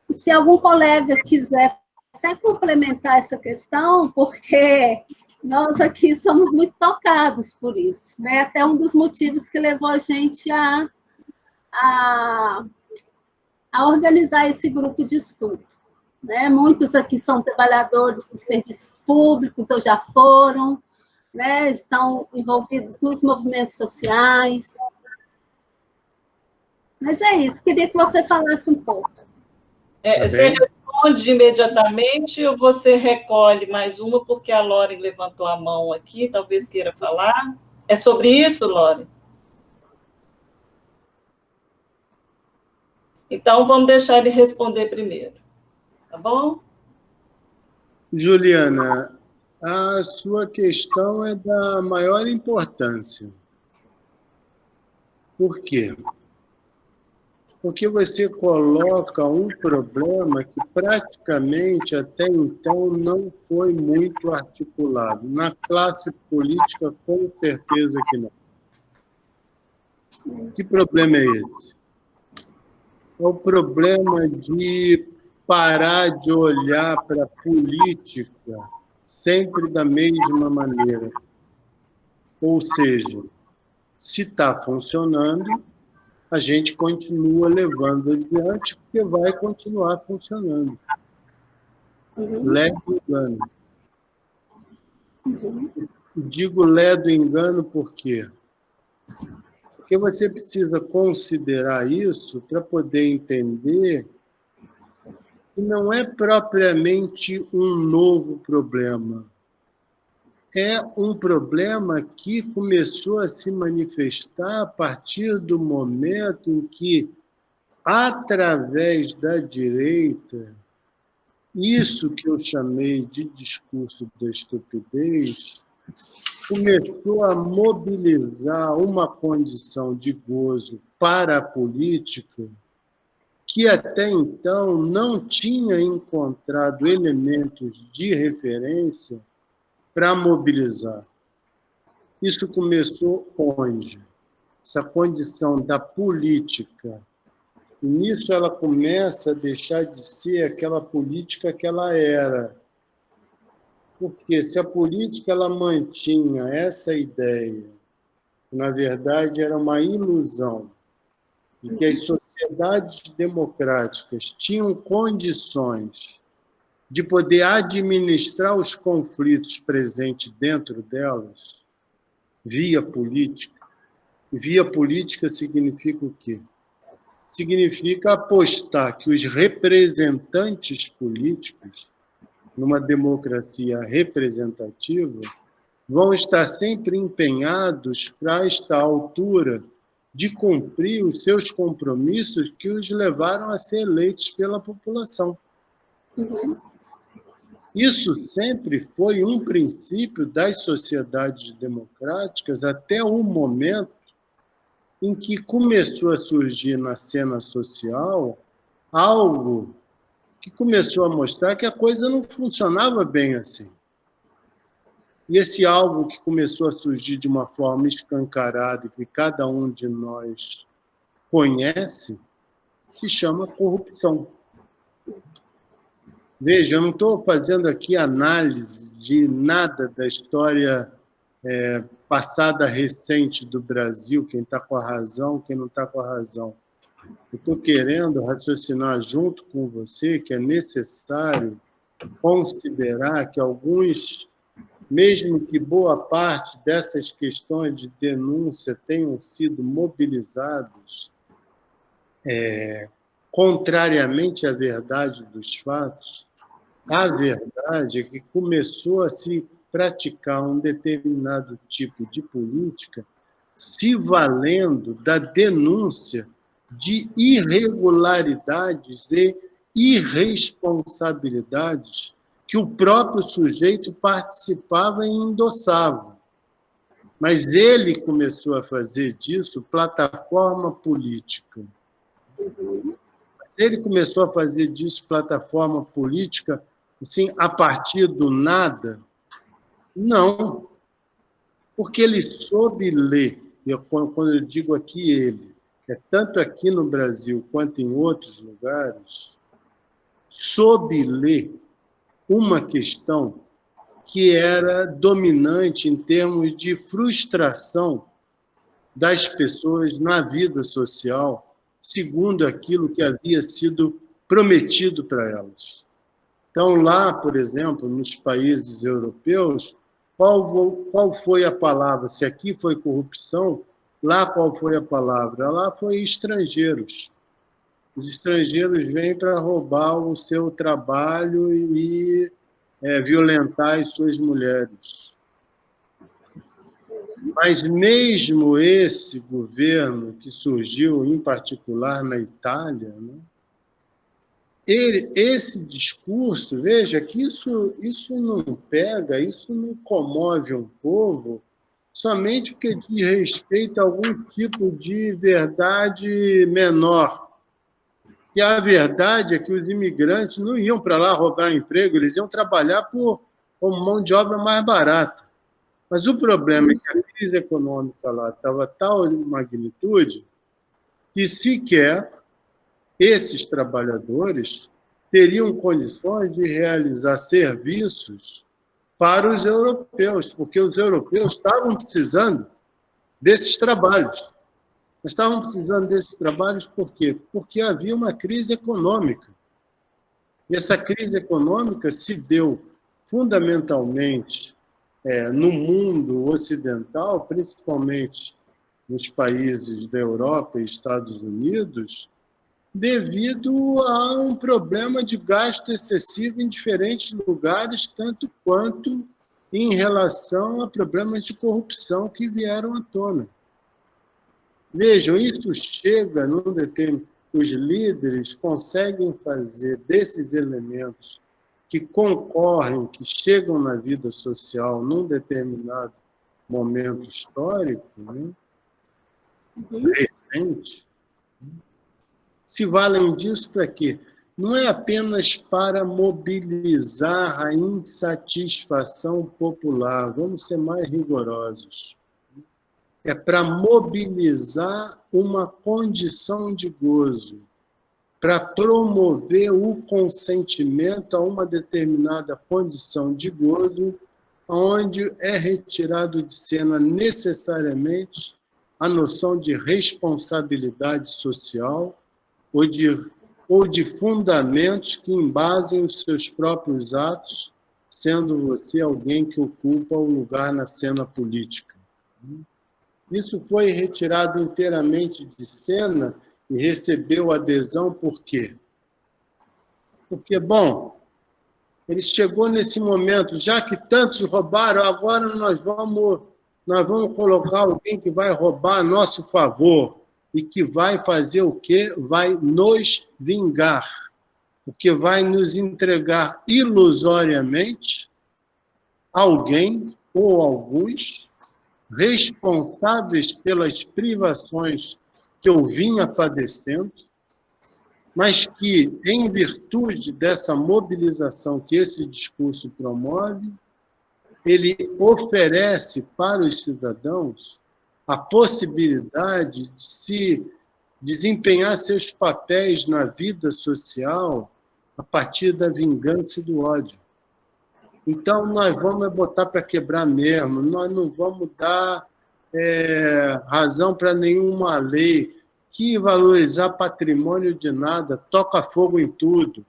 Speaker 3: Se algum colega quiser até complementar essa questão, porque nós aqui somos muito tocados por isso, né? Até um dos motivos que levou a gente a organizar esse grupo de estudo, né? Muitos aqui são trabalhadores dos serviços públicos, ou já foram, né? Estão envolvidos nos movimentos sociais. Mas é isso, queria que você falasse um pouco.
Speaker 1: Você responde imediatamente ou você recolhe mais uma, porque a Lore levantou a mão aqui, talvez queira falar? É sobre isso, Lore? Então, vamos deixar ele responder primeiro, tá bom?
Speaker 2: Juliana, a sua questão é da maior importância. Por quê? Porque você coloca um problema que praticamente até então não foi muito articulado. Na classe política, com certeza que não. Que problema é esse? É o problema de parar de olhar para a política sempre da mesma maneira. Ou seja, se está funcionando, a gente continua levando adiante, porque vai continuar funcionando. Lé do engano. Digo lé do engano por quê? Porque você precisa considerar isso para poder entender que não é propriamente um novo problema. É um problema que começou a se manifestar a partir do momento em que, através da direita, isso que eu chamei de discurso da estupidez, começou a mobilizar uma condição de gozo para a política que até então não tinha encontrado elementos de referência para mobilizar. Isso começou onde? Essa condição da política. E nisso ela começa a deixar de ser aquela política que ela era. Porque se a política ela mantinha essa ideia, que na verdade era uma ilusão, e que as sociedades democráticas tinham condições de poder administrar os conflitos presentes dentro delas, via política. E via política significa o quê? Significa apostar que os representantes políticos, numa democracia representativa, vão estar sempre empenhados para estar à altura de cumprir os seus compromissos que os levaram a ser eleitos pela população.
Speaker 3: Uhum.
Speaker 2: Isso sempre foi um princípio das sociedades democráticas até o momento em que começou a surgir na cena social algo que começou a mostrar que a coisa não funcionava bem assim. E esse algo que começou a surgir de uma forma escancarada, que cada um de nós conhece, se chama corrupção. Veja, eu não estou fazendo aqui análise de nada da história passada recente do Brasil, quem está com a razão, quem não está com a razão. Eu estou querendo raciocinar junto com você que é necessário considerar que alguns, mesmo que boa parte dessas questões de denúncia tenham sido mobilizados, contrariamente à verdade dos fatos, a verdade é que começou a se praticar um determinado tipo de política se valendo da denúncia de irregularidades e irresponsabilidades que o próprio sujeito participava e endossava. Mas ele começou a fazer disso plataforma política. Ele começou a fazer disso plataforma política assim, a partir do nada? Não. Porque ele soube ler, e quando eu digo aqui ele, tanto aqui no Brasil quanto em outros lugares, soube ler uma questão que era dominante em termos de frustração das pessoas na vida social, segundo aquilo que havia sido prometido para elas. Então, lá, por exemplo, nos países europeus, qual foi a palavra? Se aqui foi corrupção, lá qual foi a palavra? Lá foi estrangeiros. Os estrangeiros vêm para roubar o seu trabalho e violentar as suas mulheres. Mas mesmo esse governo que surgiu, em particular na Itália, né, esse discurso, veja que isso não pega, isso não comove um povo somente porque diz respeito a algum tipo de verdade menor. E a verdade é que os imigrantes não iam para lá roubar emprego, eles iam trabalhar por mão de obra mais barata. Mas o problema é que a crise econômica lá estava tal magnitude que sequer esses trabalhadores teriam condições de realizar serviços para os europeus, porque os europeus estavam precisando desses trabalhos. Estavam precisando desses trabalhos por quê? Porque havia uma crise econômica. E essa crise econômica se deu fundamentalmente no mundo ocidental, principalmente nos países da Europa e Estados Unidos, devido a um problema de gasto excessivo em diferentes lugares, tanto quanto em relação a problemas de corrupção que vieram à tona. Vejam, isso chega num determinado... Os líderes conseguem fazer desses elementos que concorrem, que chegam na vida social num determinado momento histórico, né, recente, se valem disso para quê? Não é apenas para mobilizar a insatisfação popular, vamos ser mais rigorosos. É para mobilizar uma condição de gozo, para promover o consentimento a uma determinada condição de gozo, onde é retirado de cena necessariamente a noção de responsabilidade social ou de fundamentos que embasem os seus próprios atos, sendo você alguém que ocupa o lugar na cena política. Isso foi retirado inteiramente de cena e recebeu adesão por quê? Porque, bom, ele chegou nesse momento, já que tantos roubaram, agora nós vamos colocar alguém que vai roubar a nosso favor e que vai fazer o quê? Vai nos vingar. porque vai nos entregar ilusoriamente alguém ou alguns responsáveis pelas privações que eu vinha padecendo, mas que, em virtude dessa mobilização que esse discurso promove, ele oferece para os cidadãos a possibilidade de se desempenhar seus papéis na vida social a partir da vingança e do ódio. Então, nós vamos botar para quebrar mesmo, nós não vamos dar razão para nenhuma lei, que valorizar patrimônio de nada, toca fogo em tudo.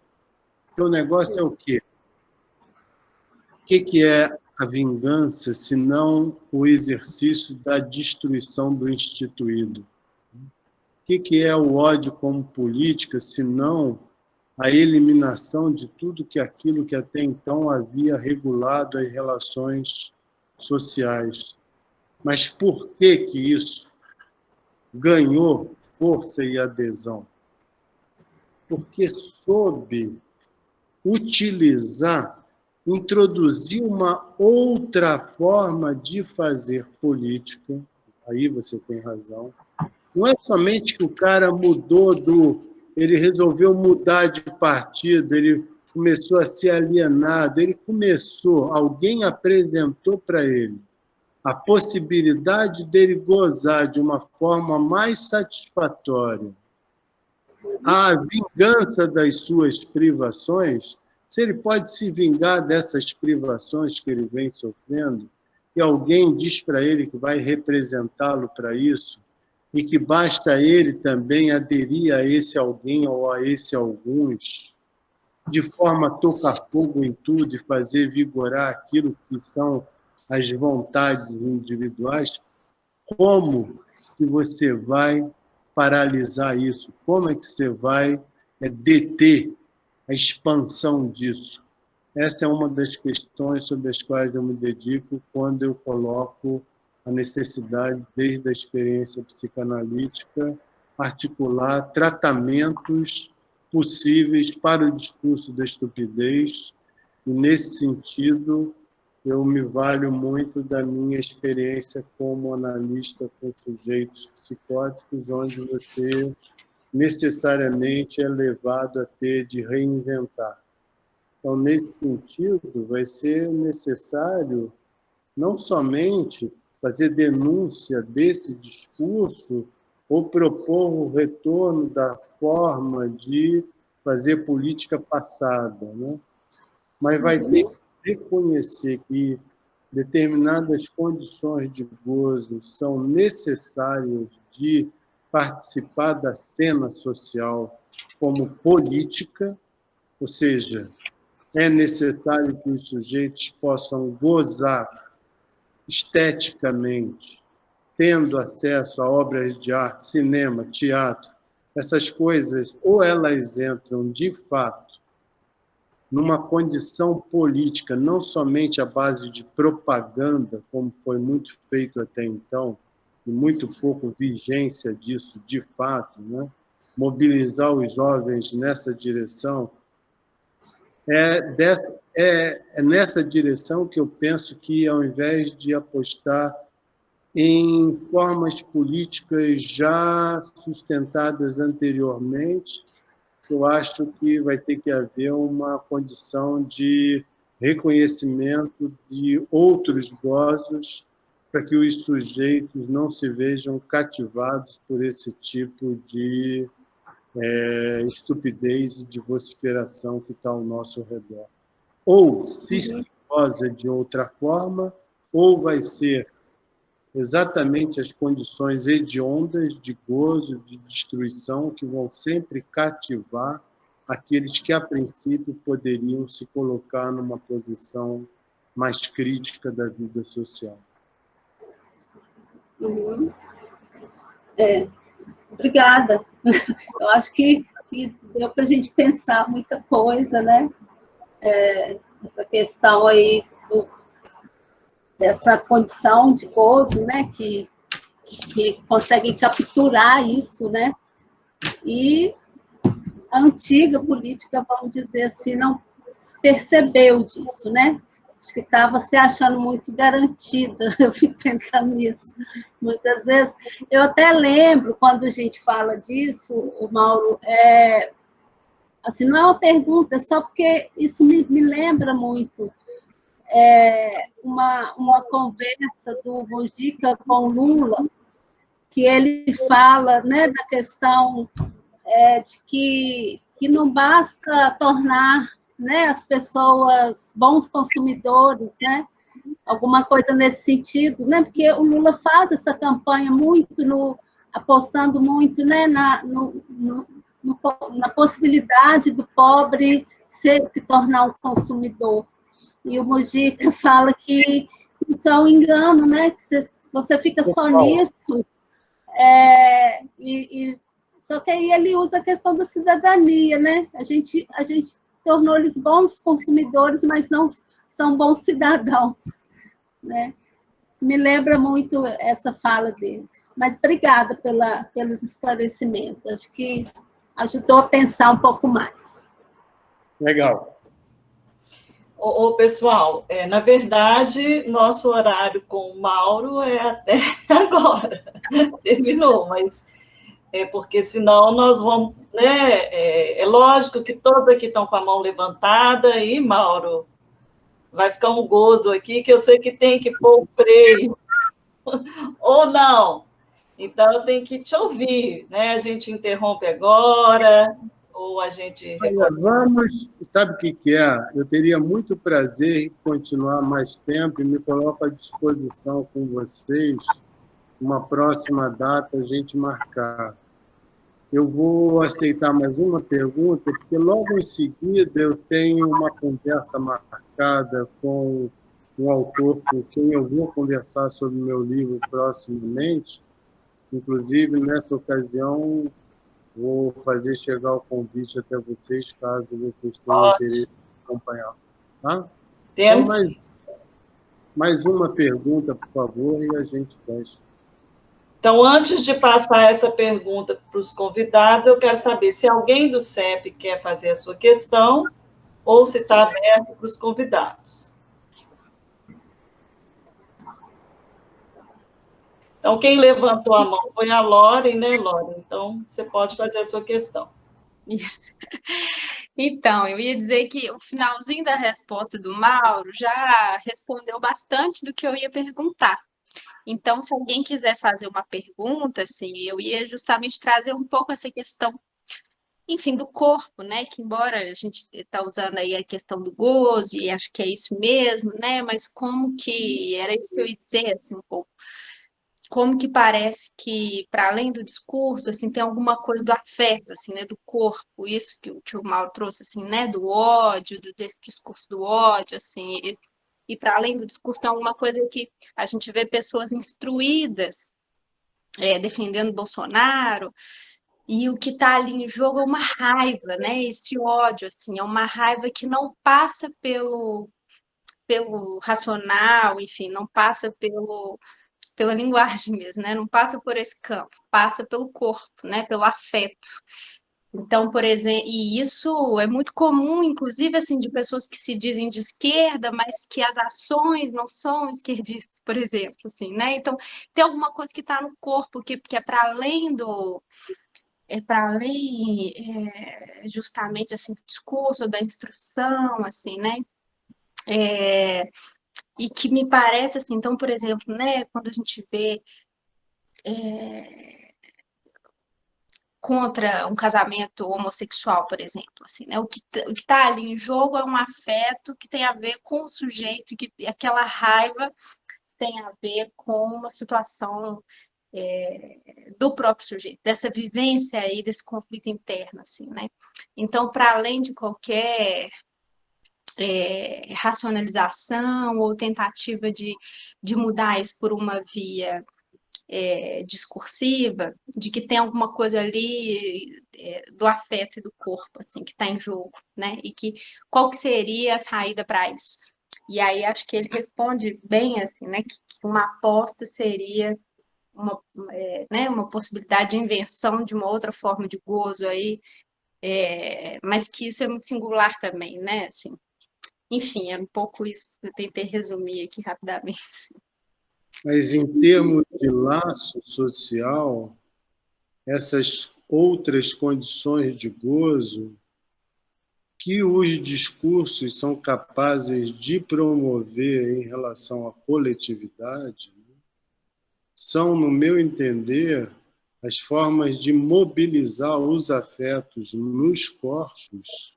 Speaker 2: Então, o negócio é o quê? O que é a vingança, se não o exercício da destruição do instituído? O que é o ódio como política, se não a eliminação de tudo aquilo que até então havia regulado as relações sociais? Mas por que isso ganhou força e adesão? Porque soube utilizar, introduzir uma outra forma de fazer política. Aí você tem razão. Não é somente que o cara ele resolveu mudar de partido, ele começou a ser alienado, alguém apresentou para ele a possibilidade dele gozar de uma forma mais satisfatória a vingança das suas privações. Se ele pode se vingar dessas privações que ele vem sofrendo, e alguém diz para ele que vai representá-lo para isso, e que basta ele também aderir a esse alguém ou a esse alguns, de forma a tocar fogo em tudo e fazer vigorar aquilo que são as vontades individuais, como que você vai paralisar isso? Como é que você vai deter a expansão disso? Essa é uma das questões sobre as quais eu me dedico quando eu coloco a necessidade, desde a experiência psicanalítica, articular tratamentos possíveis para o discurso da estupidez, e, nesse sentido, eu me valho muito da minha experiência como analista com sujeitos psicóticos, onde você necessariamente é levado a ter de reinventar. Então, nesse sentido, vai ser necessário não somente fazer denúncia desse discurso ou propor o retorno da forma de fazer política passada, né? Mas vai ter que reconhecer que determinadas condições de gozo são necessárias de participar da cena social como política, ou seja, é necessário que os sujeitos possam gozar esteticamente, tendo acesso a obras de arte, cinema, teatro, essas coisas, ou elas entram de fato numa condição política, não somente à base de propaganda, como foi muito feito até então, e muito pouco vigência disso de fato, né? Mobilizar os jovens nessa direção. É nessa direção que eu penso que, ao invés de apostar em formas políticas já sustentadas anteriormente, eu acho que vai ter que haver uma condição de reconhecimento de outros gozos para que os sujeitos não se vejam cativados por esse tipo de estupidez e de vociferação que está ao nosso redor. Ou se goza de outra forma, ou vai ser exatamente as condições hediondas de gozo, de destruição, que vão sempre cativar aqueles que, a princípio, poderiam se colocar numa posição mais crítica da vida social.
Speaker 3: Obrigada. Eu acho que deu para a gente pensar muita coisa, né? Essa questão aí dessa condição de gozo, né? Que conseguem capturar isso, né? E a antiga política, vamos dizer assim, não se percebeu disso, né? Acho que estava se achando muito garantida, eu fico pensando nisso muitas vezes. Eu até lembro, quando a gente fala disso, o Mauro, assim, não é uma pergunta, é só porque isso me lembra muito uma conversa do Mujica com Lula, que ele fala, né, da questão de que não basta tornar, né, as pessoas bons consumidores, né, alguma coisa nesse sentido, né, porque o Lula faz essa campanha muito apostando muito, né, na possibilidade do pobre se tornar um consumidor. E o Mujica fala que isso é um engano, né, que você fica só nisso. Só que aí ele usa a questão da cidadania, né? A gente tornou eles bons consumidores, mas não são bons cidadãos, né? Me lembra muito essa fala deles. Mas obrigada pelos esclarecimentos. Acho que ajudou a pensar um pouco mais.
Speaker 2: Legal.
Speaker 1: Pessoal, na verdade, nosso horário com o Mauro é até agora. Terminou, mas porque senão nós vamos, né? É lógico que todos aqui estão com a mão levantada e, Mauro, vai ficar um gozo aqui que eu sei que tem que pôr o freio, ou não. Então, eu tenho que te ouvir, né? A gente interrompe agora, ou a gente...
Speaker 2: Olha, vamos, sabe o que é? Eu teria muito prazer em continuar mais tempo e me coloco à disposição com vocês, uma próxima data, a gente marcar. Eu vou aceitar mais uma pergunta, porque logo em seguida eu tenho uma conversa marcada com um autor com quem eu vou conversar sobre o meu livro proximamente. Inclusive, nessa ocasião, vou fazer chegar o convite até vocês, caso vocês tenham interesse em acompanhar. Tá?
Speaker 1: Temos...
Speaker 2: Então, mais uma pergunta, por favor, e a gente fecha.
Speaker 1: Então, antes de passar essa pergunta para os convidados, eu quero saber se alguém do CEP quer fazer a sua questão ou se está aberto para os convidados. Então, quem levantou a mão foi a Lore, né, Lore? Então, você pode fazer a sua questão.
Speaker 4: Isso. Então, eu ia dizer que o finalzinho da resposta do Mauro já respondeu bastante do que eu ia perguntar. Então, se alguém quiser fazer uma pergunta, assim, eu ia justamente trazer um pouco essa questão, enfim, do corpo, né? Que embora a gente está usando aí a questão do gozo, e acho que é isso mesmo, né? Mas como que, era isso que eu ia dizer, assim, um pouco. Como que parece que, para além do discurso, assim, tem alguma coisa do afeto, assim, né? Do corpo, isso que o tio Mauro trouxe, assim, né? Do ódio, desse discurso do ódio, assim, e para além do discurso, tem alguma coisa que a gente vê pessoas instruídas defendendo Bolsonaro, e o que está ali em jogo é uma raiva, né? Esse ódio, assim, é uma raiva que não passa pelo racional, enfim, não passa pela linguagem mesmo, né? Não passa por esse campo, passa pelo corpo, né? Pelo afeto. Então, por exemplo, e isso é muito comum, inclusive, assim, de pessoas que se dizem de esquerda, mas que as ações não são esquerdistas, por exemplo, assim, né? Então, tem alguma coisa que está no corpo que é para além justamente assim do discurso, da instrução, assim, né? E que me parece assim, então, por exemplo, né? Quando a gente vê contra um casamento homossexual, por exemplo, assim, né? O que está ali em jogo é um afeto que tem a ver com o sujeito, que aquela raiva tem a ver com uma situação do próprio sujeito, dessa vivência aí, desse conflito interno, assim, né? Então, para além de qualquer racionalização ou tentativa de mudar isso por uma via discursiva, de que tem alguma coisa ali do afeto e do corpo, assim, que está em jogo, né? E que qual que seria a saída para isso? E aí acho que ele responde bem, assim, né? Que uma aposta seria uma possibilidade de invenção de uma outra forma de gozo aí, mas que isso é muito singular também, né? Assim, enfim, é um pouco isso que eu tentei resumir aqui rapidamente.
Speaker 2: Mas, em termos de laço social, essas outras condições de gozo que os discursos são capazes de promover em relação à coletividade são, no meu entender, as formas de mobilizar os afetos nos corpos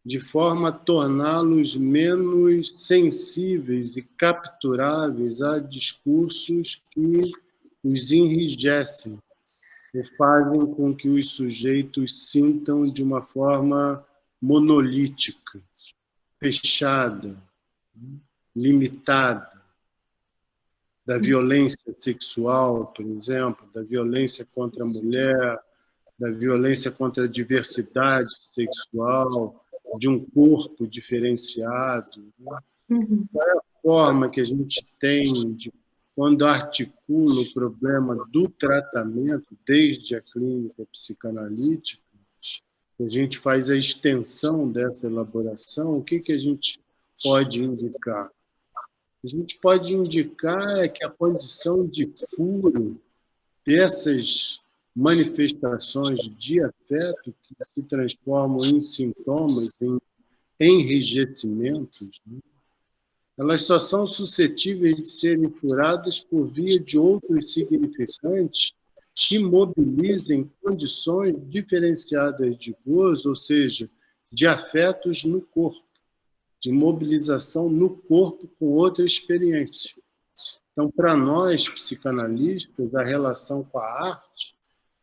Speaker 2: de forma a torná-los menos sensíveis e capturáveis a discursos que os enrijecem e fazem com que os sujeitos sintam de uma forma monolítica, fechada, limitada, da violência sexual, por exemplo, da violência contra a mulher, da violência contra a diversidade sexual, de um corpo diferenciado. Qual é a forma que a gente tem de, quando articula o problema do tratamento, desde a clínica psicanalítica, a gente faz a extensão dessa elaboração, o que a gente pode indicar? A gente pode indicar que a condição de furo dessas manifestações de afeto que se transformam em sintomas, em enrijecimentos, né? Elas só são suscetíveis de serem furadas por via de outros significantes que mobilizem condições diferenciadas de gozo, ou seja, de afetos no corpo, de mobilização no corpo com outra experiência. Então, para nós, psicanalistas, a relação com a arte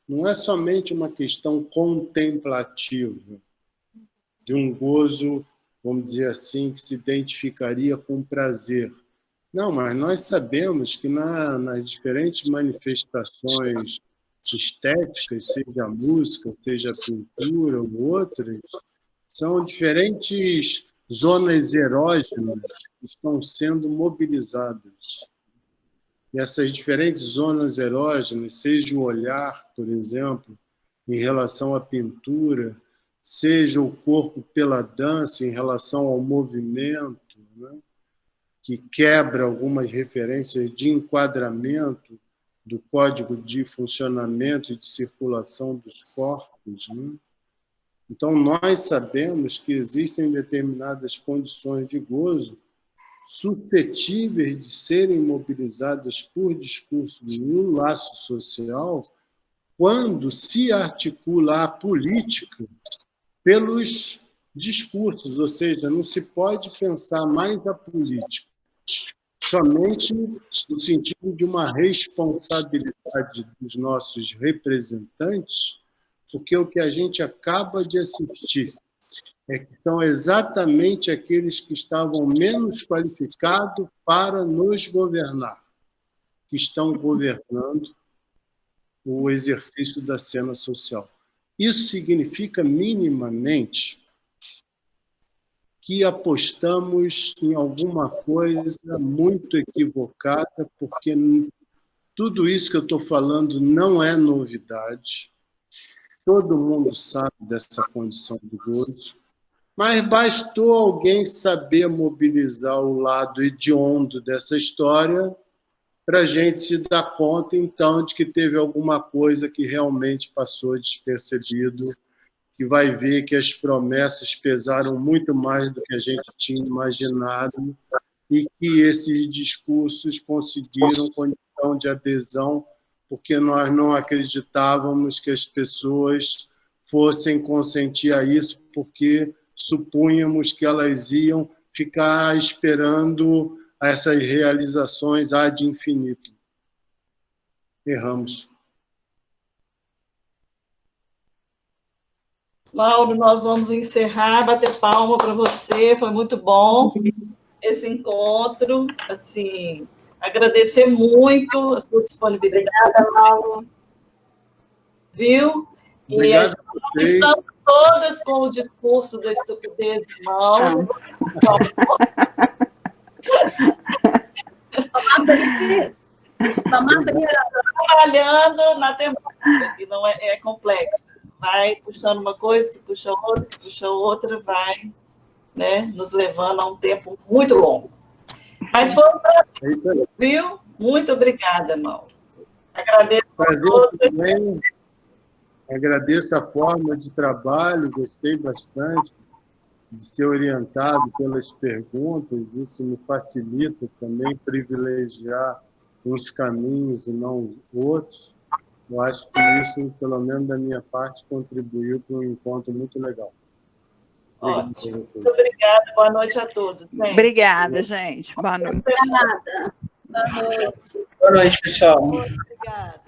Speaker 2: não é somente uma questão contemplativa, de um gozo, vamos dizer assim, que se identificaria com prazer. Não, mas nós sabemos que nas diferentes manifestações estéticas, seja a música, seja a pintura ou outras, são diferentes zonas erógenas que estão sendo mobilizadas. E essas diferentes zonas erógenas, seja o olhar, por exemplo, em relação à pintura, seja o corpo pela dança em relação ao movimento, né, que quebra algumas referências de enquadramento do código de funcionamento e de circulação dos corpos, né? Então, nós sabemos que existem determinadas condições de gozo suscetíveis de serem mobilizadas por discurso no laço social quando se articula a política pelos discursos, ou seja, não se pode pensar mais a política somente no sentido de uma responsabilidade dos nossos representantes, porque o que a gente acaba de assistir é que são exatamente aqueles que estavam menos qualificados para nos governar, que estão governando o exercício da cena social. Isso significa, minimamente, que apostamos em alguma coisa muito equivocada, porque tudo isso que eu estou falando não é novidade. Todo mundo sabe dessa condição de gozo, mas bastou alguém saber mobilizar o lado hediondo dessa história para a gente se dar conta, então, de que teve alguma coisa que realmente passou despercebido, que vai ver que as promessas pesaram muito mais do que a gente tinha imaginado e que esses discursos conseguiram condição de adesão porque nós não acreditávamos que as pessoas fossem consentir a isso, porque supunhamos que elas iam ficar esperando essas realizações ad infinitum. Erramos.
Speaker 1: Mauro, nós vamos encerrar, bater palma para você, foi muito bom esse encontro, assim, agradecer muito a sua disponibilidade.
Speaker 3: Obrigada, Mauro.
Speaker 1: Viu?
Speaker 2: Obrigado.
Speaker 1: E estamos todas com o discurso da estupidez de Mauro. Estamos trabalhando na temática, que não é complexa, vai puxando uma coisa, que puxa outra, vai, né, nos levando a um tempo muito longo. Mas foi um prazer, viu? Muito obrigada, Mauro. Agradeço a todos.
Speaker 2: Também. Agradeço a forma de trabalho, gostei bastante de ser orientado pelas perguntas, isso me facilita também privilegiar uns caminhos e não outros. Eu acho que isso, pelo menos da minha parte, contribuiu para um encontro muito legal.
Speaker 1: Ótimo. Muito obrigada. Boa noite a todos. Gente.
Speaker 5: Obrigada, gente. Boa noite.
Speaker 3: Obrigada. Boa noite.
Speaker 6: Boa noite, pessoal.
Speaker 7: Obrigada.